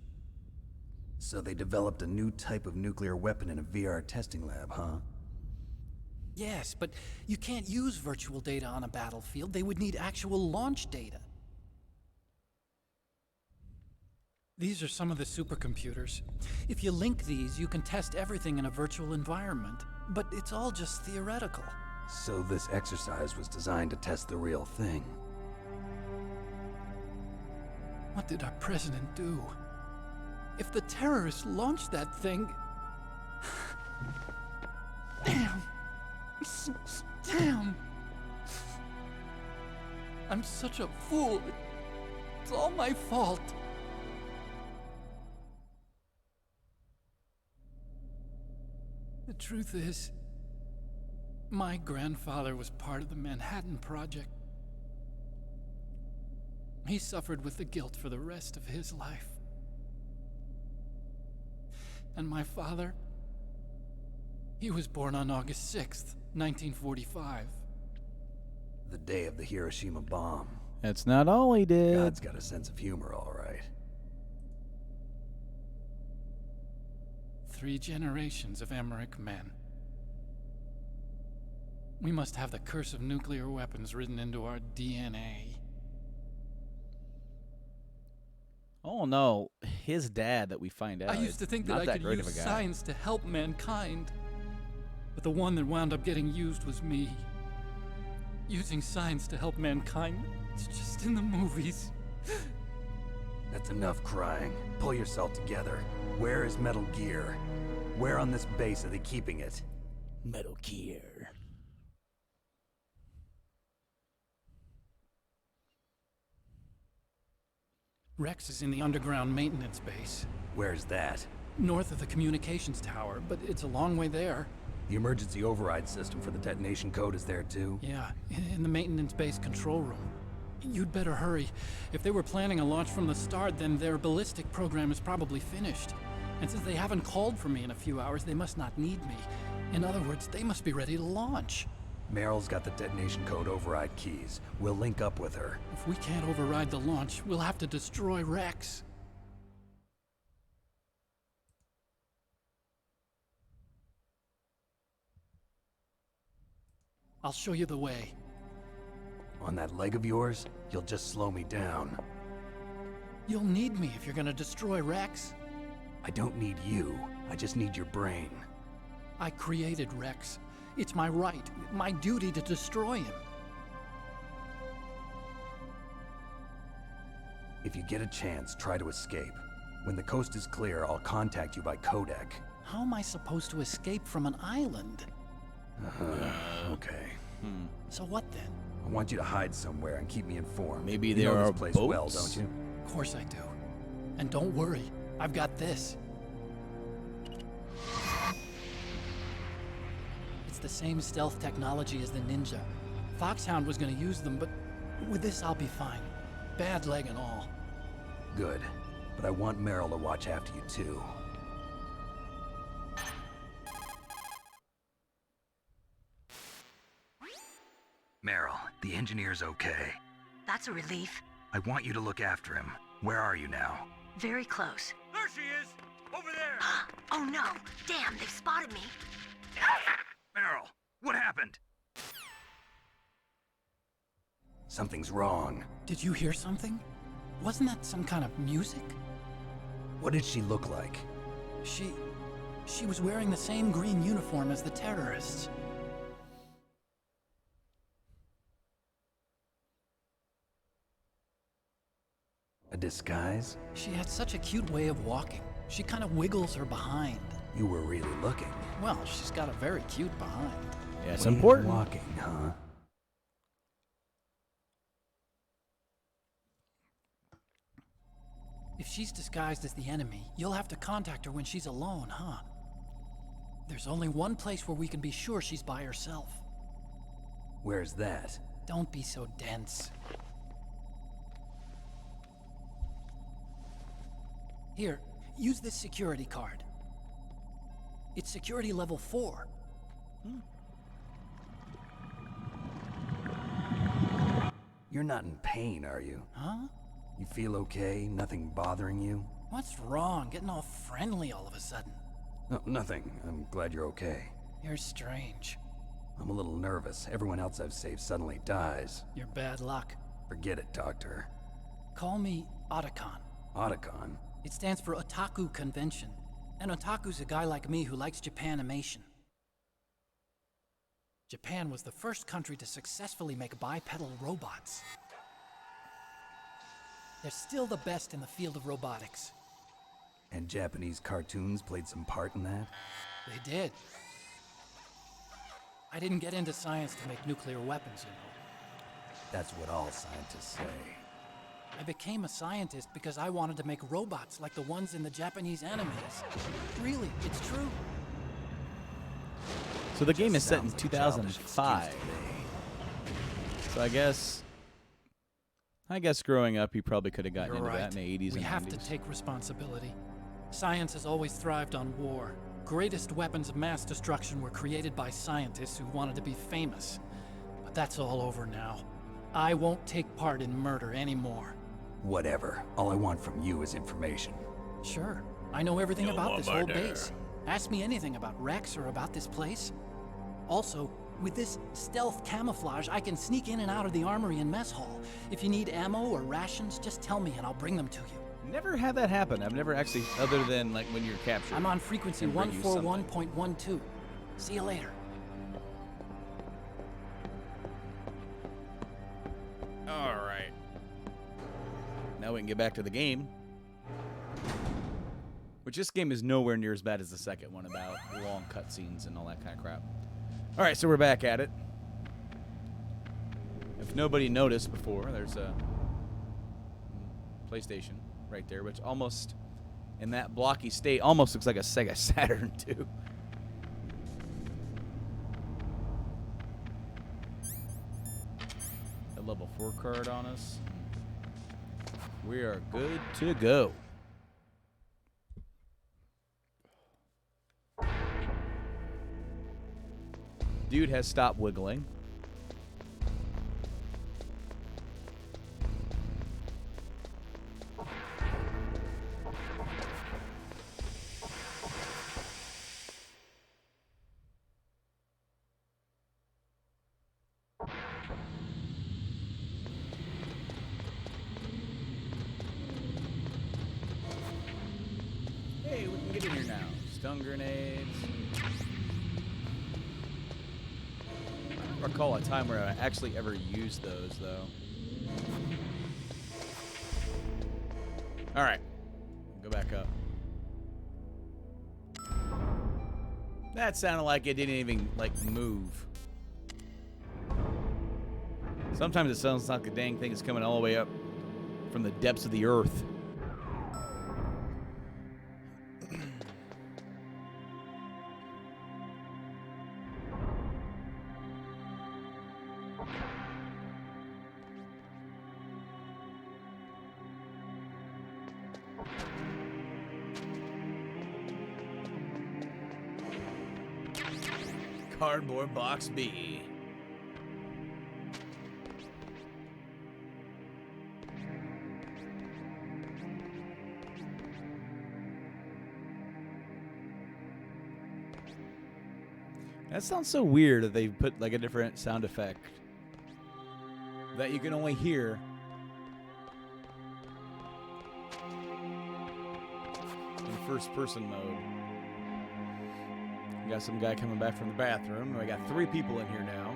So they developed a new type of nuclear weapon in a VR testing lab, huh? Yes, but you can't use virtual data on a battlefield. They would need actual launch data. These are some of the supercomputers. If you link these, you can test everything in a virtual environment. But it's all just theoretical. So this exercise was designed to test the real thing. What did our president do? If the terrorists launched that thing... Damn. Damn. I'm such a fool. It's all my fault. The truth is, my grandfather was part of the Manhattan Project. He suffered with the guilt for the rest of his life. And my father, he was born on August 6th, 1945. The day of the Hiroshima bomb. That's not all he did. God's got a sense of humor, all right. 3 generations of Emmerich men. We must have the curse of nuclear weapons written into our DNA. Oh no, his dad that we find out. I used to think that not I that could great use of a guy. science to help mankind. But the one that wound up getting used was me. Using science to help mankind, it's just in the movies. That's enough crying. Pull yourself together. Where is Metal Gear? Where on this base are they keeping it? Metal Gear. Rex is in the underground maintenance base. Where's that? North of the communications tower, but it's a long way there. The emergency override system for the detonation code is there too? Yeah, in the maintenance base control room. You'd better hurry. If they were planning a launch from the start, then their ballistic program is probably finished. And since they haven't called for me in a few hours, they must not need me. In other words, they must be ready to launch. Meryl's got the detonation code override keys. We'll link up with her. If we can't override the launch, we'll have to destroy Rex. I'll show you the way. On that leg of yours, you'll just slow me down. You'll need me if you're gonna destroy Rex. I don't need you. I just need your brain. I created Rex. It's my right, my duty to destroy him. If you get a chance, try to escape. When the coast is clear, I'll contact you by codec. How am I supposed to escape from an island? Okay. So what then? I want you to hide somewhere and keep me informed. Maybe you there know are this place boats? well, don't you? Of course I do. And don't worry, I've got this. It's the same stealth technology as the Ninja. Foxhound was gonna use them, but with this I'll be fine. Bad leg and all. Good. But I want Meryl to watch after you too. Meryl, the engineer's okay. That's a relief. I want you to look after him. Where are you now? Very close. There she is! Over there! Oh no! Damn, they've spotted me. Meryl, what happened? Something's wrong. Did you hear something? Wasn't that some kind of music? What did she look like? She was wearing the same green uniform as the terrorists. A disguise? She had such a cute way of walking. She kind of wiggles her behind. You were really looking. Well, she's got a very cute behind. Yeah, it's Way of important. Walking, huh? If she's disguised as the enemy, you'll have to contact her when she's alone, huh? There's only one place where we can be sure she's by herself. Where's that? Don't be so dense. Here, use this security card. It's security level 4. You're not in pain, are you? Huh? You feel okay? Nothing bothering you? What's wrong? Getting all friendly all of a sudden. No, nothing. I'm glad you're okay. You're strange. I'm a little nervous. Everyone else I've saved suddenly dies. You're bad luck. Forget it, Doctor. Call me Otacon. Otacon? It stands for Otaku Convention. An otaku's a guy like me who likes Japanimation. Japan was the first country to successfully make bipedal robots. They're still the best in the field of robotics. And Japanese cartoons played some part in that? They did. I didn't get into science to make nuclear weapons, you know. That's what all scientists say. I became a scientist because I wanted to make robots like the ones in the Japanese animes. Really, it's true. So the game is set in 2005. So I guess growing up, you probably could have gotten You're into right. that in the 80s We and 90s. have to take responsibility. Science has always thrived on war. Greatest weapons of mass destruction were created by scientists who wanted to be famous. But that's all over now. I won't take part in murder anymore. Whatever. All I want from you is information. Sure. I know everything Yo, about this over whole there. base. Ask me anything about Rex or about this place. Also, with this stealth camouflage, I can sneak in and out of the armory and mess hall. If you need ammo or rations, just tell me and I'll bring them to you. Never had that happen. I've never actually, other than like when you're captured. I'm on frequency and bring you something. 141.12. See you later. All right. Now we can get back to the game. Which this game is nowhere near as bad as the second one about long cutscenes and all that kind of crap. All right, so we're back at it. If nobody noticed before, there's a PlayStation right there, which almost, in that blocky state, almost looks like a Sega Saturn, too. A level 4 card on us. We are good to go. Dude has stopped wiggling. Hey, we can get in here now. Stun grenades. I don't recall a time where I actually ever used those, though. All right, go back up. That sounded like it didn't even, like, move. Sometimes it sounds like the dang thing is coming all the way up from the depths of the earth. Cardboard box B. That sounds so weird that they put like a different sound effect that you can only hear in first person mode. We got some guy coming back from the bathroom. We got 3 people in here now.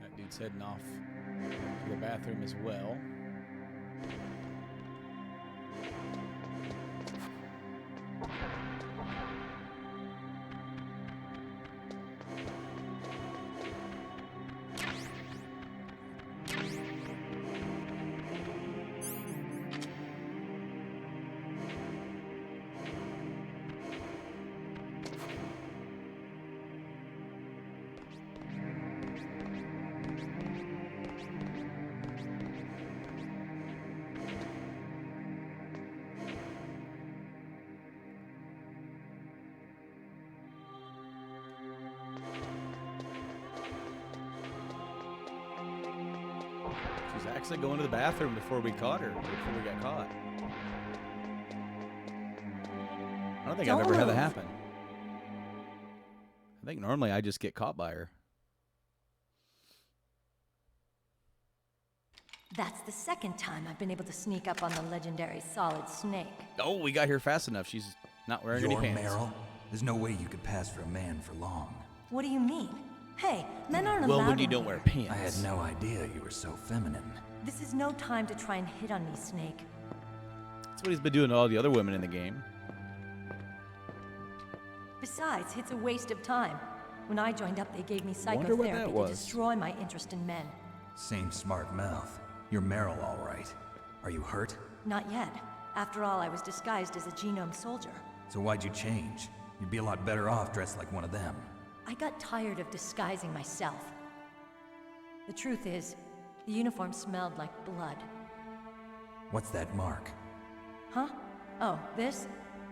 That dude's heading off to the bathroom as well. actually going to the bathroom before we caught her, before we got caught. I don't think I've ever had that happen. I think normally I just get caught by her. That's the second time I've been able to sneak up on the legendary Solid Snake. Oh, we got here fast enough. She's not wearing any pants. Meryl? There's no way you could pass for a man for long. What do you mean? Hey, men aren't allowed. Well, when you don't wear pants. I had no idea you were so feminine. This is no time to try and hit on me, Snake. That's what he's been doing to all the other women in the game. Besides, it's a waste of time. When I joined up, they gave me Wonder what that psychotherapy to was. destroy my interest in men. Same smart mouth. You're Meryl, all right. Are you hurt? Not yet. After all, I was disguised as a genome soldier. So why'd you change? You'd be a lot better off dressed like one of them. I got tired of disguising myself. The truth is, the uniform smelled like blood. What's that mark? Huh? Oh, this?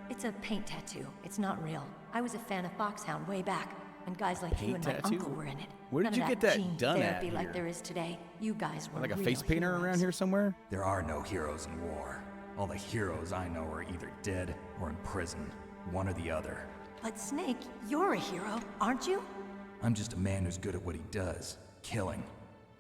It's a paint tattoo. It's not real. I was a fan of Foxhound way back, and guys like you Paint and tattoo? my uncle were in it. Where did None you of get that gene done at therapy like here? there is today. You guys were Like a real face painter heroes. around here somewhere? There are no heroes in war. All the heroes I know are either dead or in prison. One or the other. But Snake, you're a hero, aren't you? I'm just a man who's good at what he does. Killing.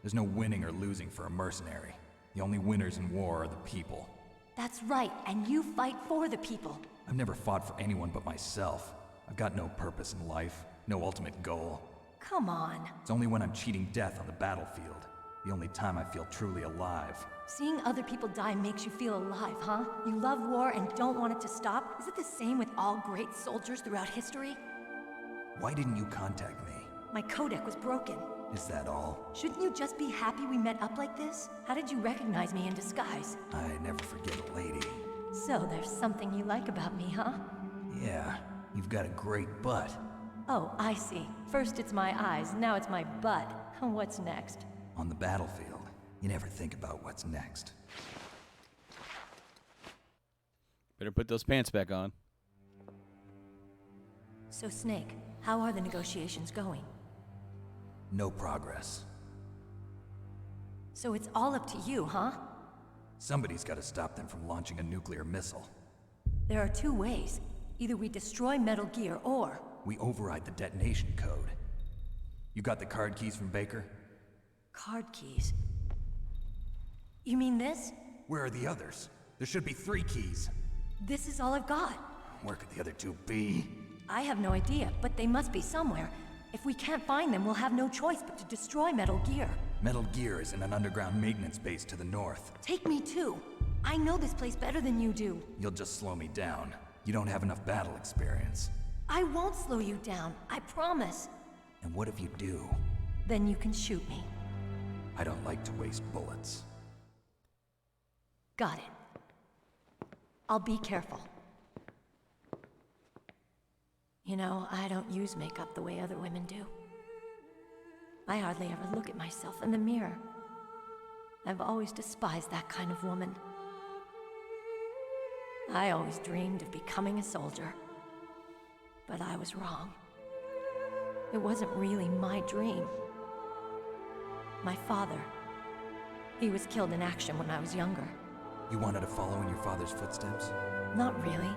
There's no winning or losing for a mercenary. The only winners in war are the people. That's right, and you fight for the people. I've never fought for anyone but myself. I've got no purpose in life, no ultimate goal. Come on. It's only when I'm cheating death on the battlefield. The only time I feel truly alive. Seeing other people die makes you feel alive, huh? You love war and don't want it to stop? Is it the same with all great soldiers throughout history? Why didn't you contact me? My codec was broken. Is that all? Shouldn't you just be happy we met up like this? How did you recognize me in disguise? I never forget a lady. So there's something you like about me, huh? Yeah, you've got a great butt. Oh, I see. First it's my eyes, now it's my butt. What's next? On the battlefield, you never think about what's next. Better put those pants back on. So Snake, how are the negotiations going? No progress. So it's all up to you, huh? Somebody's got to stop them from launching a nuclear missile. There are two ways. Either we destroy Metal Gear or... We override the detonation code. You got the card keys from Baker? Card keys? You mean this? Where are the others? There should be 3 keys. This is all I've got. Where could the other 2 be? I have no idea, but they must be somewhere. If we can't find them, we'll have no choice but to destroy Metal Gear. Metal Gear is in an underground maintenance base to the north. Take me too. I know this place better than you do. You'll just slow me down. You don't have enough battle experience. I won't slow you down, I promise. And what if you do? Then you can shoot me. I don't like to waste bullets. Got it. I'll be careful. You know, I don't use makeup the way other women do. I hardly ever look at myself in the mirror. I've always despised that kind of woman. I always dreamed of becoming a soldier. But I was wrong. It wasn't really my dream. My father, he was killed in action when I was younger. You wanted to follow in your father's footsteps? Not really.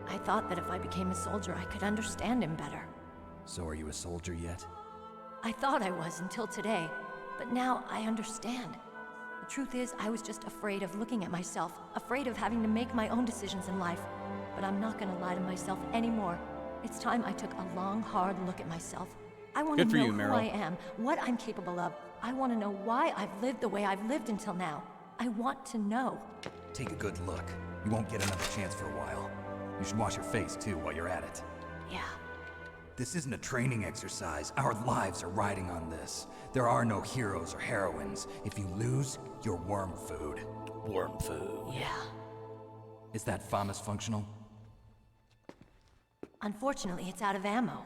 I thought that if I became a soldier, I could understand him better. So are you a soldier yet? I thought I was until today, but now I understand. The truth is, I was just afraid of looking at myself, afraid of having to make my own decisions in life. But I'm not gonna lie to myself anymore. It's time I took a long, hard look at myself. I want to Good for know you, who Meryl. I am, what I'm capable of. I want to know why I've lived the way I've lived until now. I want to know. Take a good look. You won't get another chance for a while. You should wash your face, too, while you're at it. Yeah. This isn't a training exercise. Our lives are riding on this. There are no heroes or heroines. If you lose, you're worm food. Worm food. Yeah. Is that FAMAS functional? Unfortunately, it's out of ammo.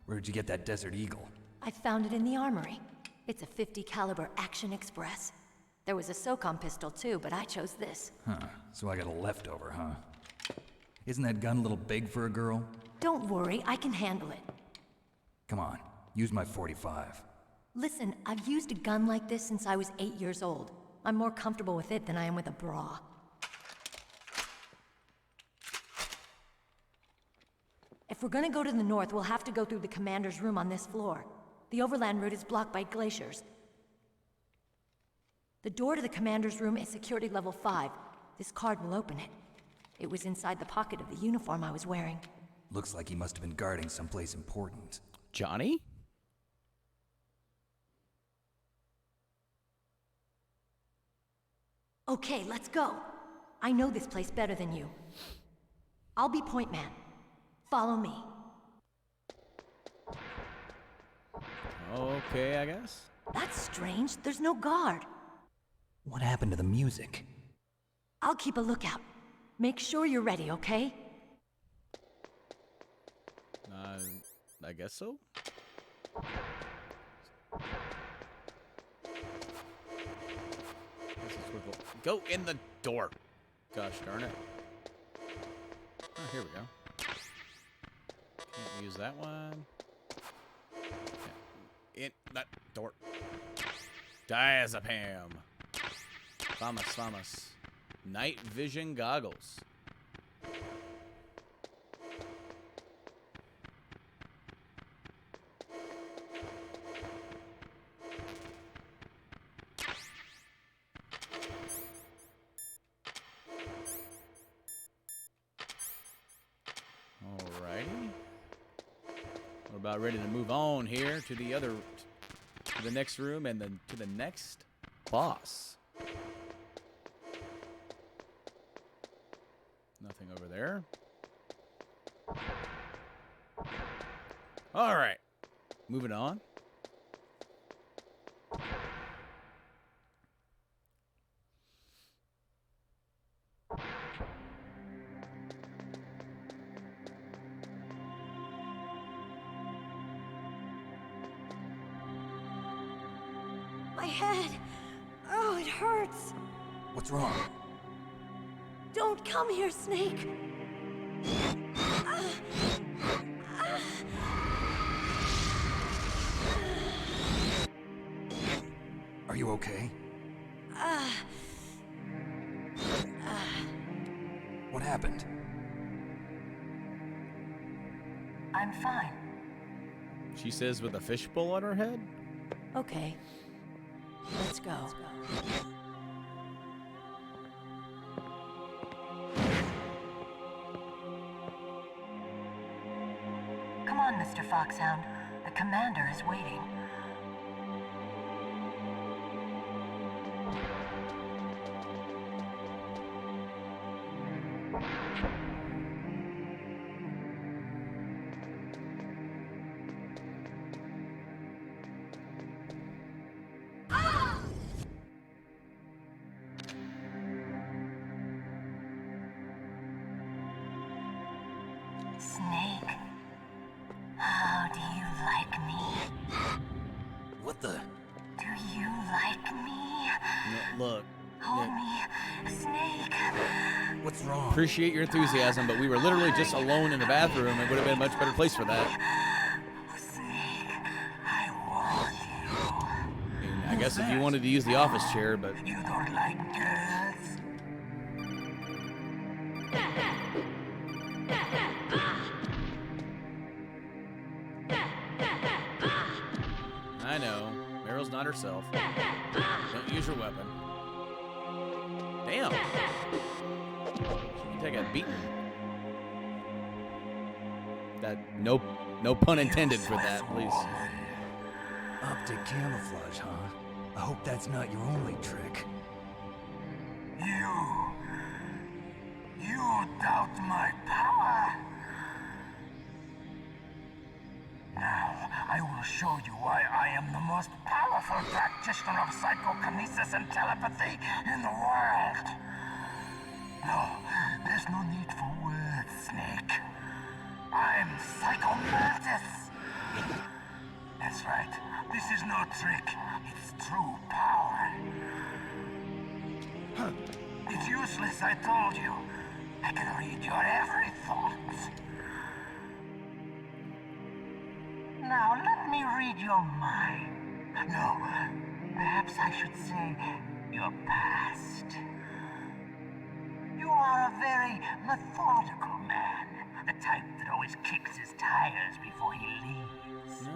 Where'd you get that Desert Eagle? I found it in the armory. It's a .50 caliber Action Express. There was a SOCOM pistol too, but I chose this. Huh, so I got a leftover, huh? Isn't that gun a little big for a girl? Don't worry, I can handle it. Come on, use my .45. Listen, I've used a gun like this since I was 8 years old. I'm more comfortable with it than I am with a bra. If we're gonna go to the north, we'll have to go through the commander's room on this floor. The overland route is blocked by glaciers. The door to the commander's room is security level 5. This card will open it. It was inside the pocket of the uniform I was wearing. Looks like he must have been guarding someplace important. Johnny? Okay, let's go. I know this place better than you. I'll be point man. Follow me. Okay, I guess. That's strange. There's no guard. What happened to the music? I'll keep a lookout. Make sure you're ready, okay? I guess so. Go in the door. Gosh darn it. Oh, here we go. Can't use that one. In that door. Diazepam. Vamos. Night vision goggles. Alrighty. We're about ready to move on here to the next room and then to the next boss. Nothing over there. All right. Moving on. My head. Oh, it hurts. What's wrong? Don't come here, Snake. Are you okay? What happened? I'm fine. She says with a fishbowl on her head? Okay. Let's go. Come on, Mr. Foxhound. The commander is waiting. Snake, how do you like me? What the? Do you like me? No, look. Hold me, Snake. What's wrong? Appreciate your enthusiasm, but we were literally just alone in the bathroom. It would have been a much better place for that. Snake, I want you. And I guess if you wanted to use the office chair, but You don't like girls? I know. Meryl's not herself. Don't use your weapon. Damn. She can take a beating. That no pun intended for that, please. Optic camouflage, huh? I hope that's not your only trick. You doubt my power? Now, I will show you why I am the most powerful practitioner of psychokinesis and telepathy in the world. No, there's no need for words, Snake. I'm Psychomantis. That's right. This is no trick. It's true power. It's useless, I told you. I can read your every thought. Now, let me read your mind. No, perhaps I should say your past. You are a very methodical man, the type that always kicks his tires before he leaves.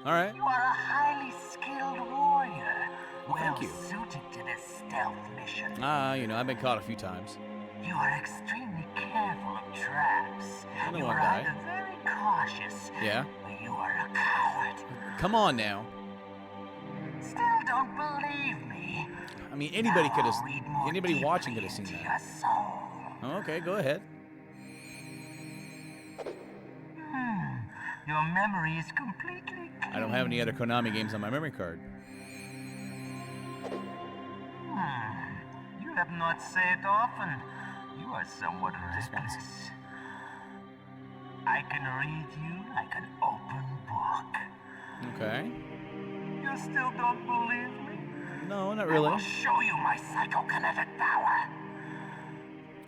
All right. You are a highly skilled warrior, Well, thank you. suited to this stealth mission. You know, I've been caught a few times. You are extremely careful of traps. I know You one are guy. either very cautious, Yeah. or you are a coward. Come on now. Still don't believe me. I mean, anybody Now could I'll have. read more Anybody watching could deeply have seen into that. your soul. Oh, okay, go ahead. Your memory is completely clean. I don't have any other Konami games on my memory card. You have not said often. You are somewhat reckless. I can read you like an open book. Okay. You still don't believe me? No, not I really. will show you my psychokinetic power.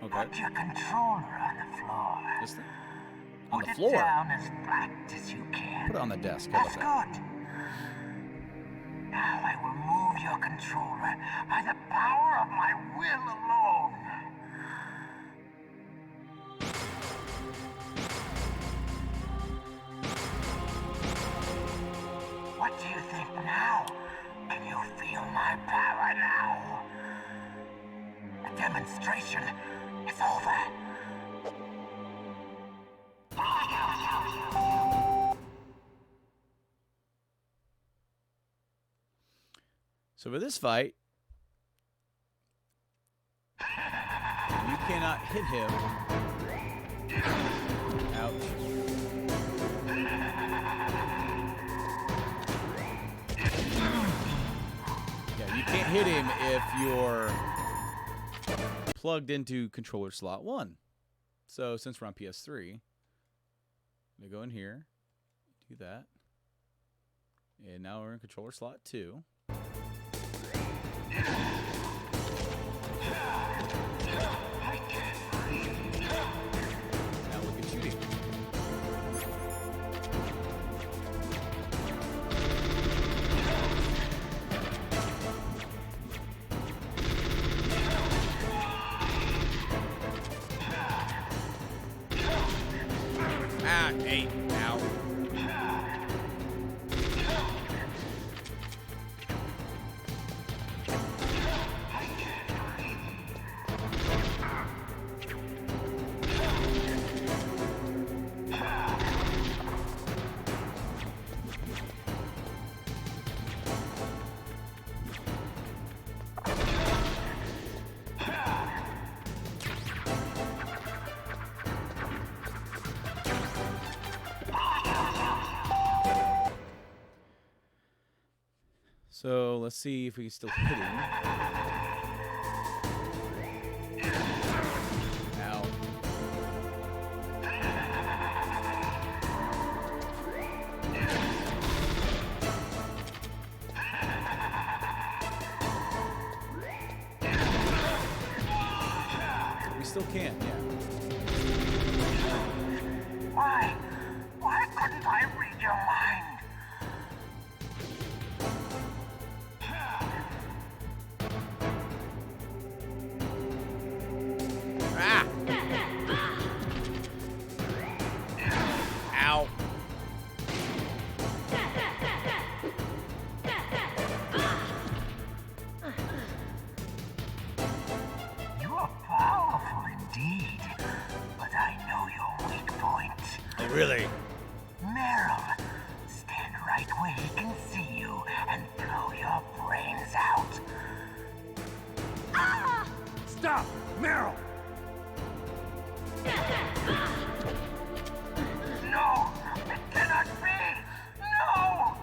Okay. Put your controller on the floor. This thing? On Put the it floor? down as flat as you can. Put it on the desk. How That's about that? good. Now I will move your controller by the power of my will alone. What do you think now? Can you feel my power now? The demonstration is over. So for this fight, you cannot hit him. Ouch. Yeah, you can't hit him if you're plugged into controller slot 1. So since we're on PS3, I'm going to go in here, do that. And now we're in controller slot 2. Now look at shooting. Hey, ow. So let's see if we can still hit him. Ow. We still can, yeah. Why? Why couldn't I read your mind? Ah! Ow. You are powerful indeed, but I know your weak point. Oh, really? Meryl, stand right where he can see you and blow your brains out. Stop! Meryl! No! It cannot be! No!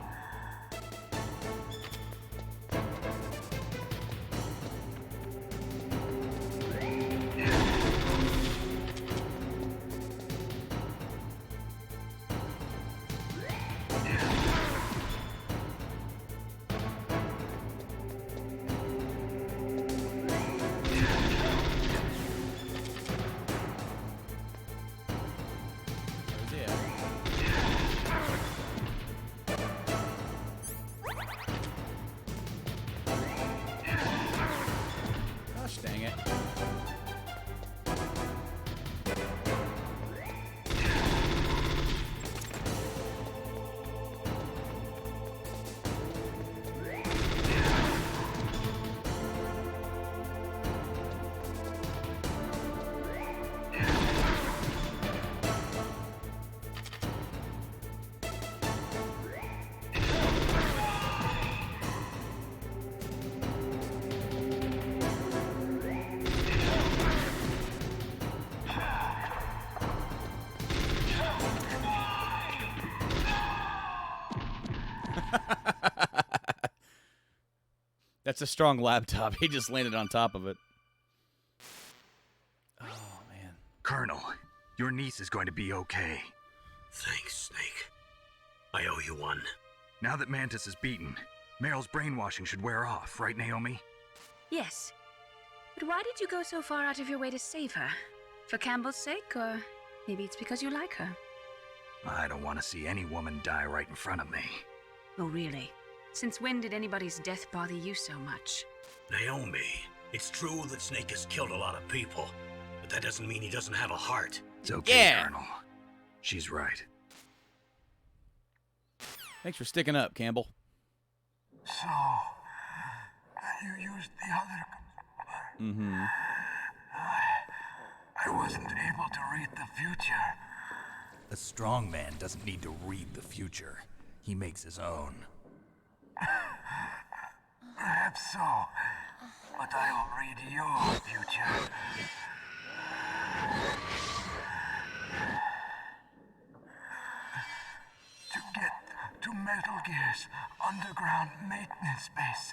That's a strong laptop. He just landed on top of it. Oh, man. Colonel, your niece is going to be okay. Thanks, Snake. I owe you one. Now that Mantis is beaten, Meryl's brainwashing should wear off, right, Naomi? Yes. But why did you go so far out of your way to save her? For Campbell's sake, or maybe it's because you like her? I don't want to see any woman die right in front of me. Oh, really? Since when did anybody's death bother you so much? Naomi, it's true that Snake has killed a lot of people, but that doesn't mean he doesn't have a heart. It's okay, Colonel. She's right. Thanks for sticking up, Campbell. So, you used the other... Mm-hmm. I wasn't able to read the future. A strong man doesn't need to read the future. He makes his own. Perhaps so, but I'll read your future. To get to Metal Gear's underground maintenance base,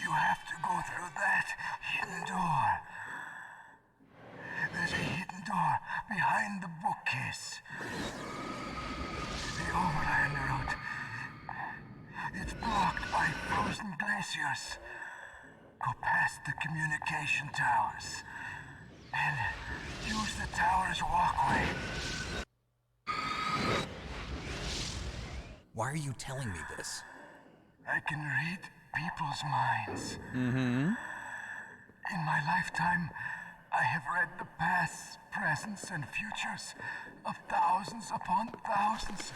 you have to go through that hidden door. There's a hidden door behind the bookcase. The overland route. It's blocked by frozen glaciers. Go past the communication towers. And use the tower's walkway. Why are you telling me this? I can read people's minds. Mm-hmm. In my lifetime, I have read the pasts, presents, and futures of thousands upon thousands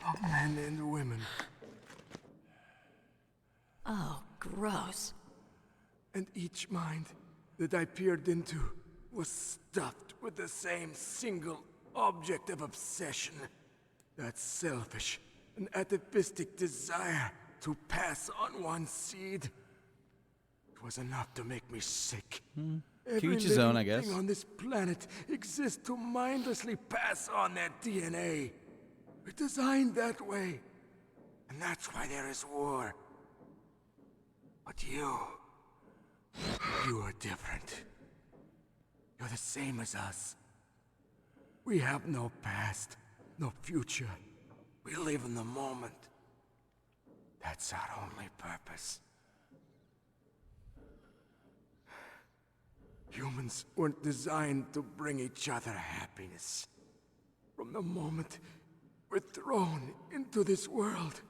of men and women. Oh, gross. And each mind that I peered into was stuffed with the same single object of obsession. That selfish and atavistic desire to pass on one seed. It was enough to make me sick. To each his own, I guess. Every living thing on this planet exists to mindlessly pass on their DNA. We're designed that way. And that's why there is war. But you are different. You're the same as us. We have no past, no future. We live in the moment. That's our only purpose. Humans weren't designed to bring each other happiness. From the moment we're thrown into this world,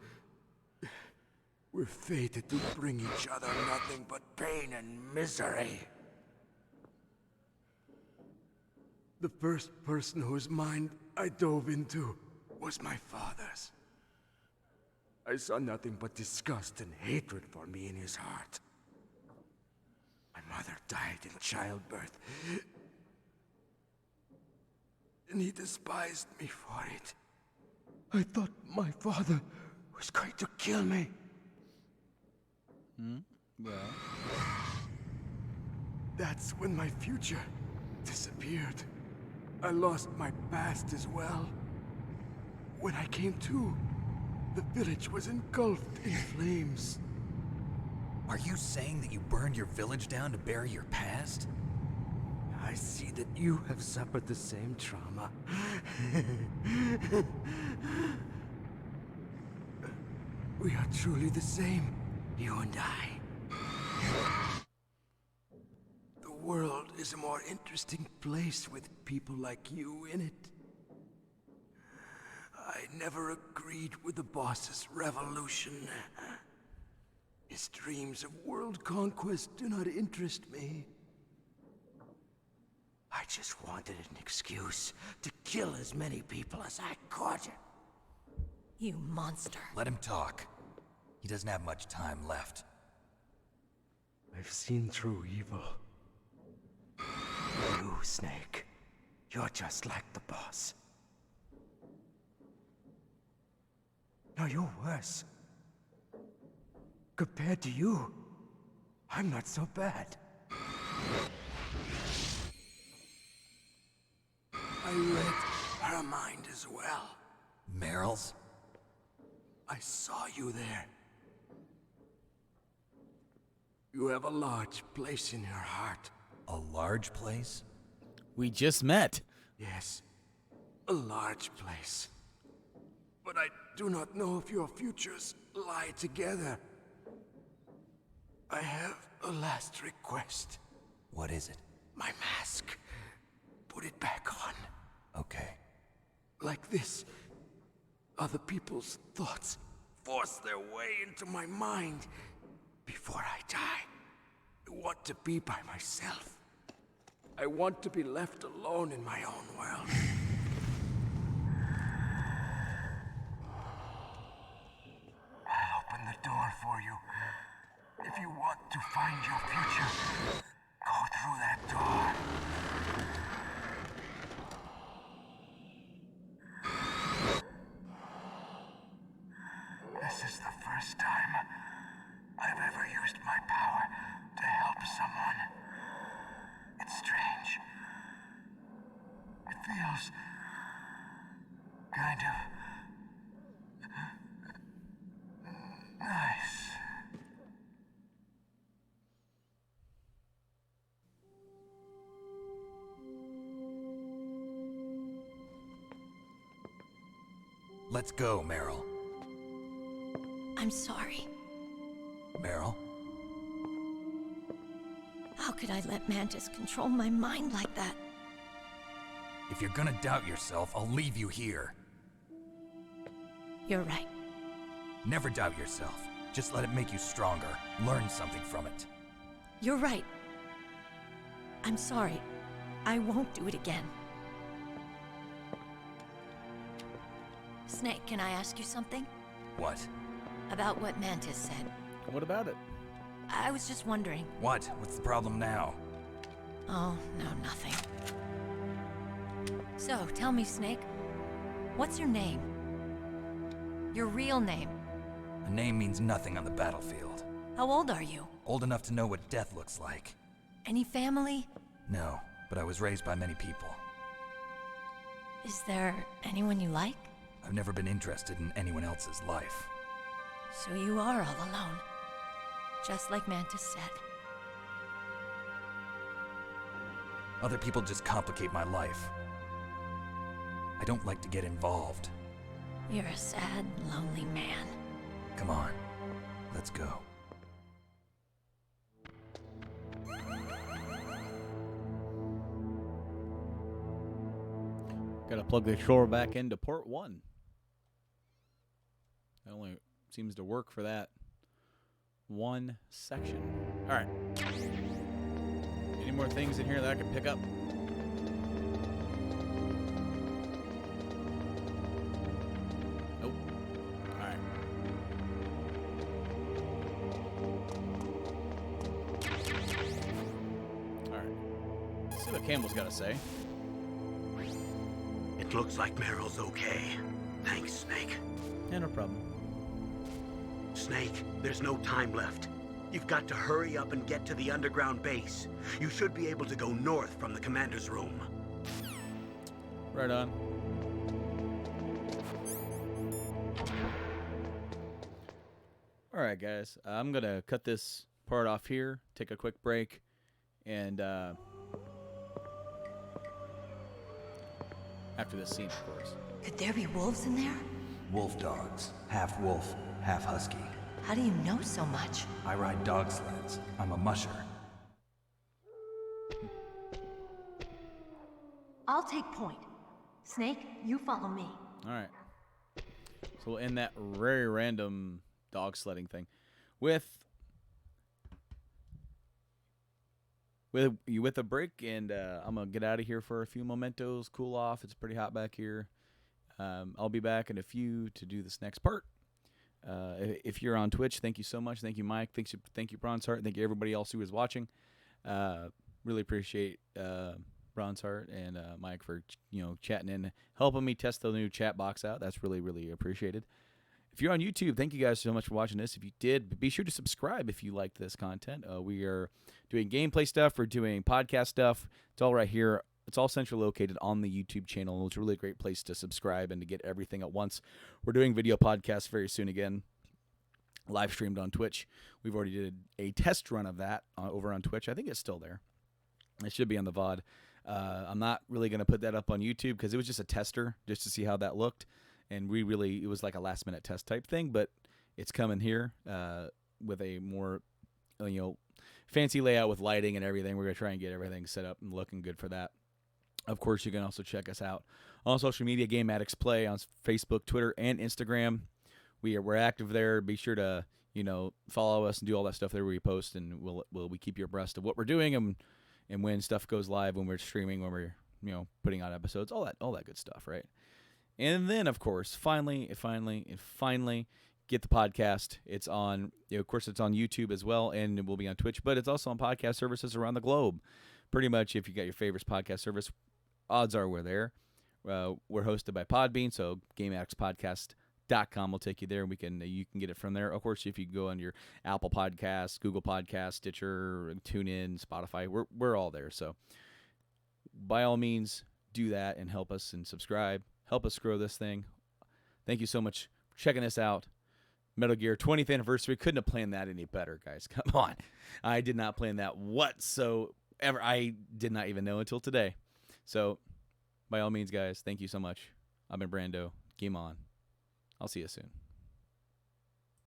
we're fated to bring each other nothing but pain and misery. The first person whose mind I dove into was my father's. I saw nothing but disgust and hatred for me in his heart. My mother died in childbirth, and he despised me for it. I thought my father was going to kill me. Well. That's when my future disappeared. I lost my past as well. When I came to, the village was engulfed in flames. Are you saying that you burned your village down to bury your past? I see that you have suffered the same trauma. We are truly the same, you and I. The world is a more interesting place with people like you in it. I never agreed with the boss's revolution. His dreams of world conquest do not interest me. I just wanted an excuse to kill as many people as I could. You monster. Let him talk. He doesn't have much time left. I've seen through evil. You, Snake, you're just like the boss. No, you're worse. Compared to you, I'm not so bad. I read her mind as well. Meryl's? I saw you there. You have a large place in your heart. A large place? We just met. Yes, a large place. But I do not know if your futures lie together. I have a last request. What is it? My mask. Put it back on. Okay. Like this, other people's thoughts force their way into my mind. Before I die, I want to be by myself. I want to be left alone in my own world. I'll open the door for you. If you want to find your future, go through that door. This is the first time I've ever used my power to help someone. It's strange. It feels kind of nice. Let's go, Meryl. I'm sorry. Meryl? How could I let Mantis control my mind like that? If you're gonna doubt yourself, I'll leave you here. You're right. Never doubt yourself. Just let it make you stronger. Learn something from it. You're right. I'm sorry. I won't do it again. Snake, can I ask you something? What? About what Mantis said. What about it? I was just wondering. What? What's the problem now? Oh, no, nothing. So, tell me, Snake. What's your name? Your real name? A name means nothing on the battlefield. How old are you? Old enough to know what death looks like. Any family? No, but I was raised by many people. Is there anyone you like? I've never been interested in anyone else's life. So you are all alone. Just like Mantis said. Other people just complicate my life. I don't like to get involved. You're a sad, lonely man. Come on, let's go. Gotta plug the controller back into port 1. That only seems to work for that one section. Alright. Any more things in here that I can pick up? Nope. Alright. Alright. Let's see what Campbell's got to say. It looks like Meryl's okay. Thanks, Snake. Yeah, no problem. Snake, there's no time left. You've got to hurry up and get to the underground base. You should be able to go north from the commander's room. Right on. All right, guys. I'm going to cut this part off here, take a quick break, and after this scene, of course. Could there be wolves in there? Wolf dogs. Half wolf, half husky. How do you know so much? I ride dog sleds. I'm a musher. I'll take point. Snake, you follow me. All right. So we'll end that very random dog sledding thing with a break, and I'm gonna get out of here for a few mementos, cool off. It's pretty hot back here. I'll be back in a few to do this next part. If you're on Twitch, thank you so much. Thank you, Mike. Thank you, Bronze Heart. Thank you, everybody else who is watching. Really appreciate Bronze Heart and Mike for chatting in, helping me test the new chat box out. That's really, really appreciated. If you're on YouTube, thank you guys so much for watching this. If you did, be sure to subscribe if you liked this content. We are doing gameplay stuff. We're doing podcast stuff. It's all right here It's all centrally located on the YouTube channel. It's really a great place to subscribe and to get everything at once. We're doing video podcasts very soon again, live streamed on Twitch. We've already did a test run of that over on Twitch. I think it's still there. It should be on the VOD. I'm not really going to put that up on YouTube because it was just a tester just to see how that looked. And it was like a last minute test type thing, but it's coming here with a more, fancy layout with lighting and everything. We're going to try and get everything set up and looking good for that. Of course, you can also check us out on social media, Game Addicts Play, on Facebook, Twitter, and Instagram. We're active there. Be sure to, follow us and do all that stuff there where we post, and we keep you abreast of what we're doing and when stuff goes live, when we're streaming, when we're, putting out episodes, all that good stuff, right? And then, of course, finally, get the podcast. It's on, of course, it's on YouTube as well, and it will be on Twitch, but it's also on podcast services around the globe. Pretty much, if you got your favorite podcast service, odds are we're there. We're hosted by Podbean, so GameAddictsPodcast.com will take you there, and you can get it from there. Of course, if you go on your Apple Podcasts, Google Podcasts, Stitcher, TuneIn, Spotify, we're all there. So by all means, do that and help us and subscribe. Help us grow this thing. Thank you so much for checking us out. Metal Gear 20th anniversary. Couldn't have planned that any better, guys. Come on. I did not plan that whatsoever. I did not even know until today. So, by all means, guys, thank you so much. I've been Brando. Game on. I'll see you soon.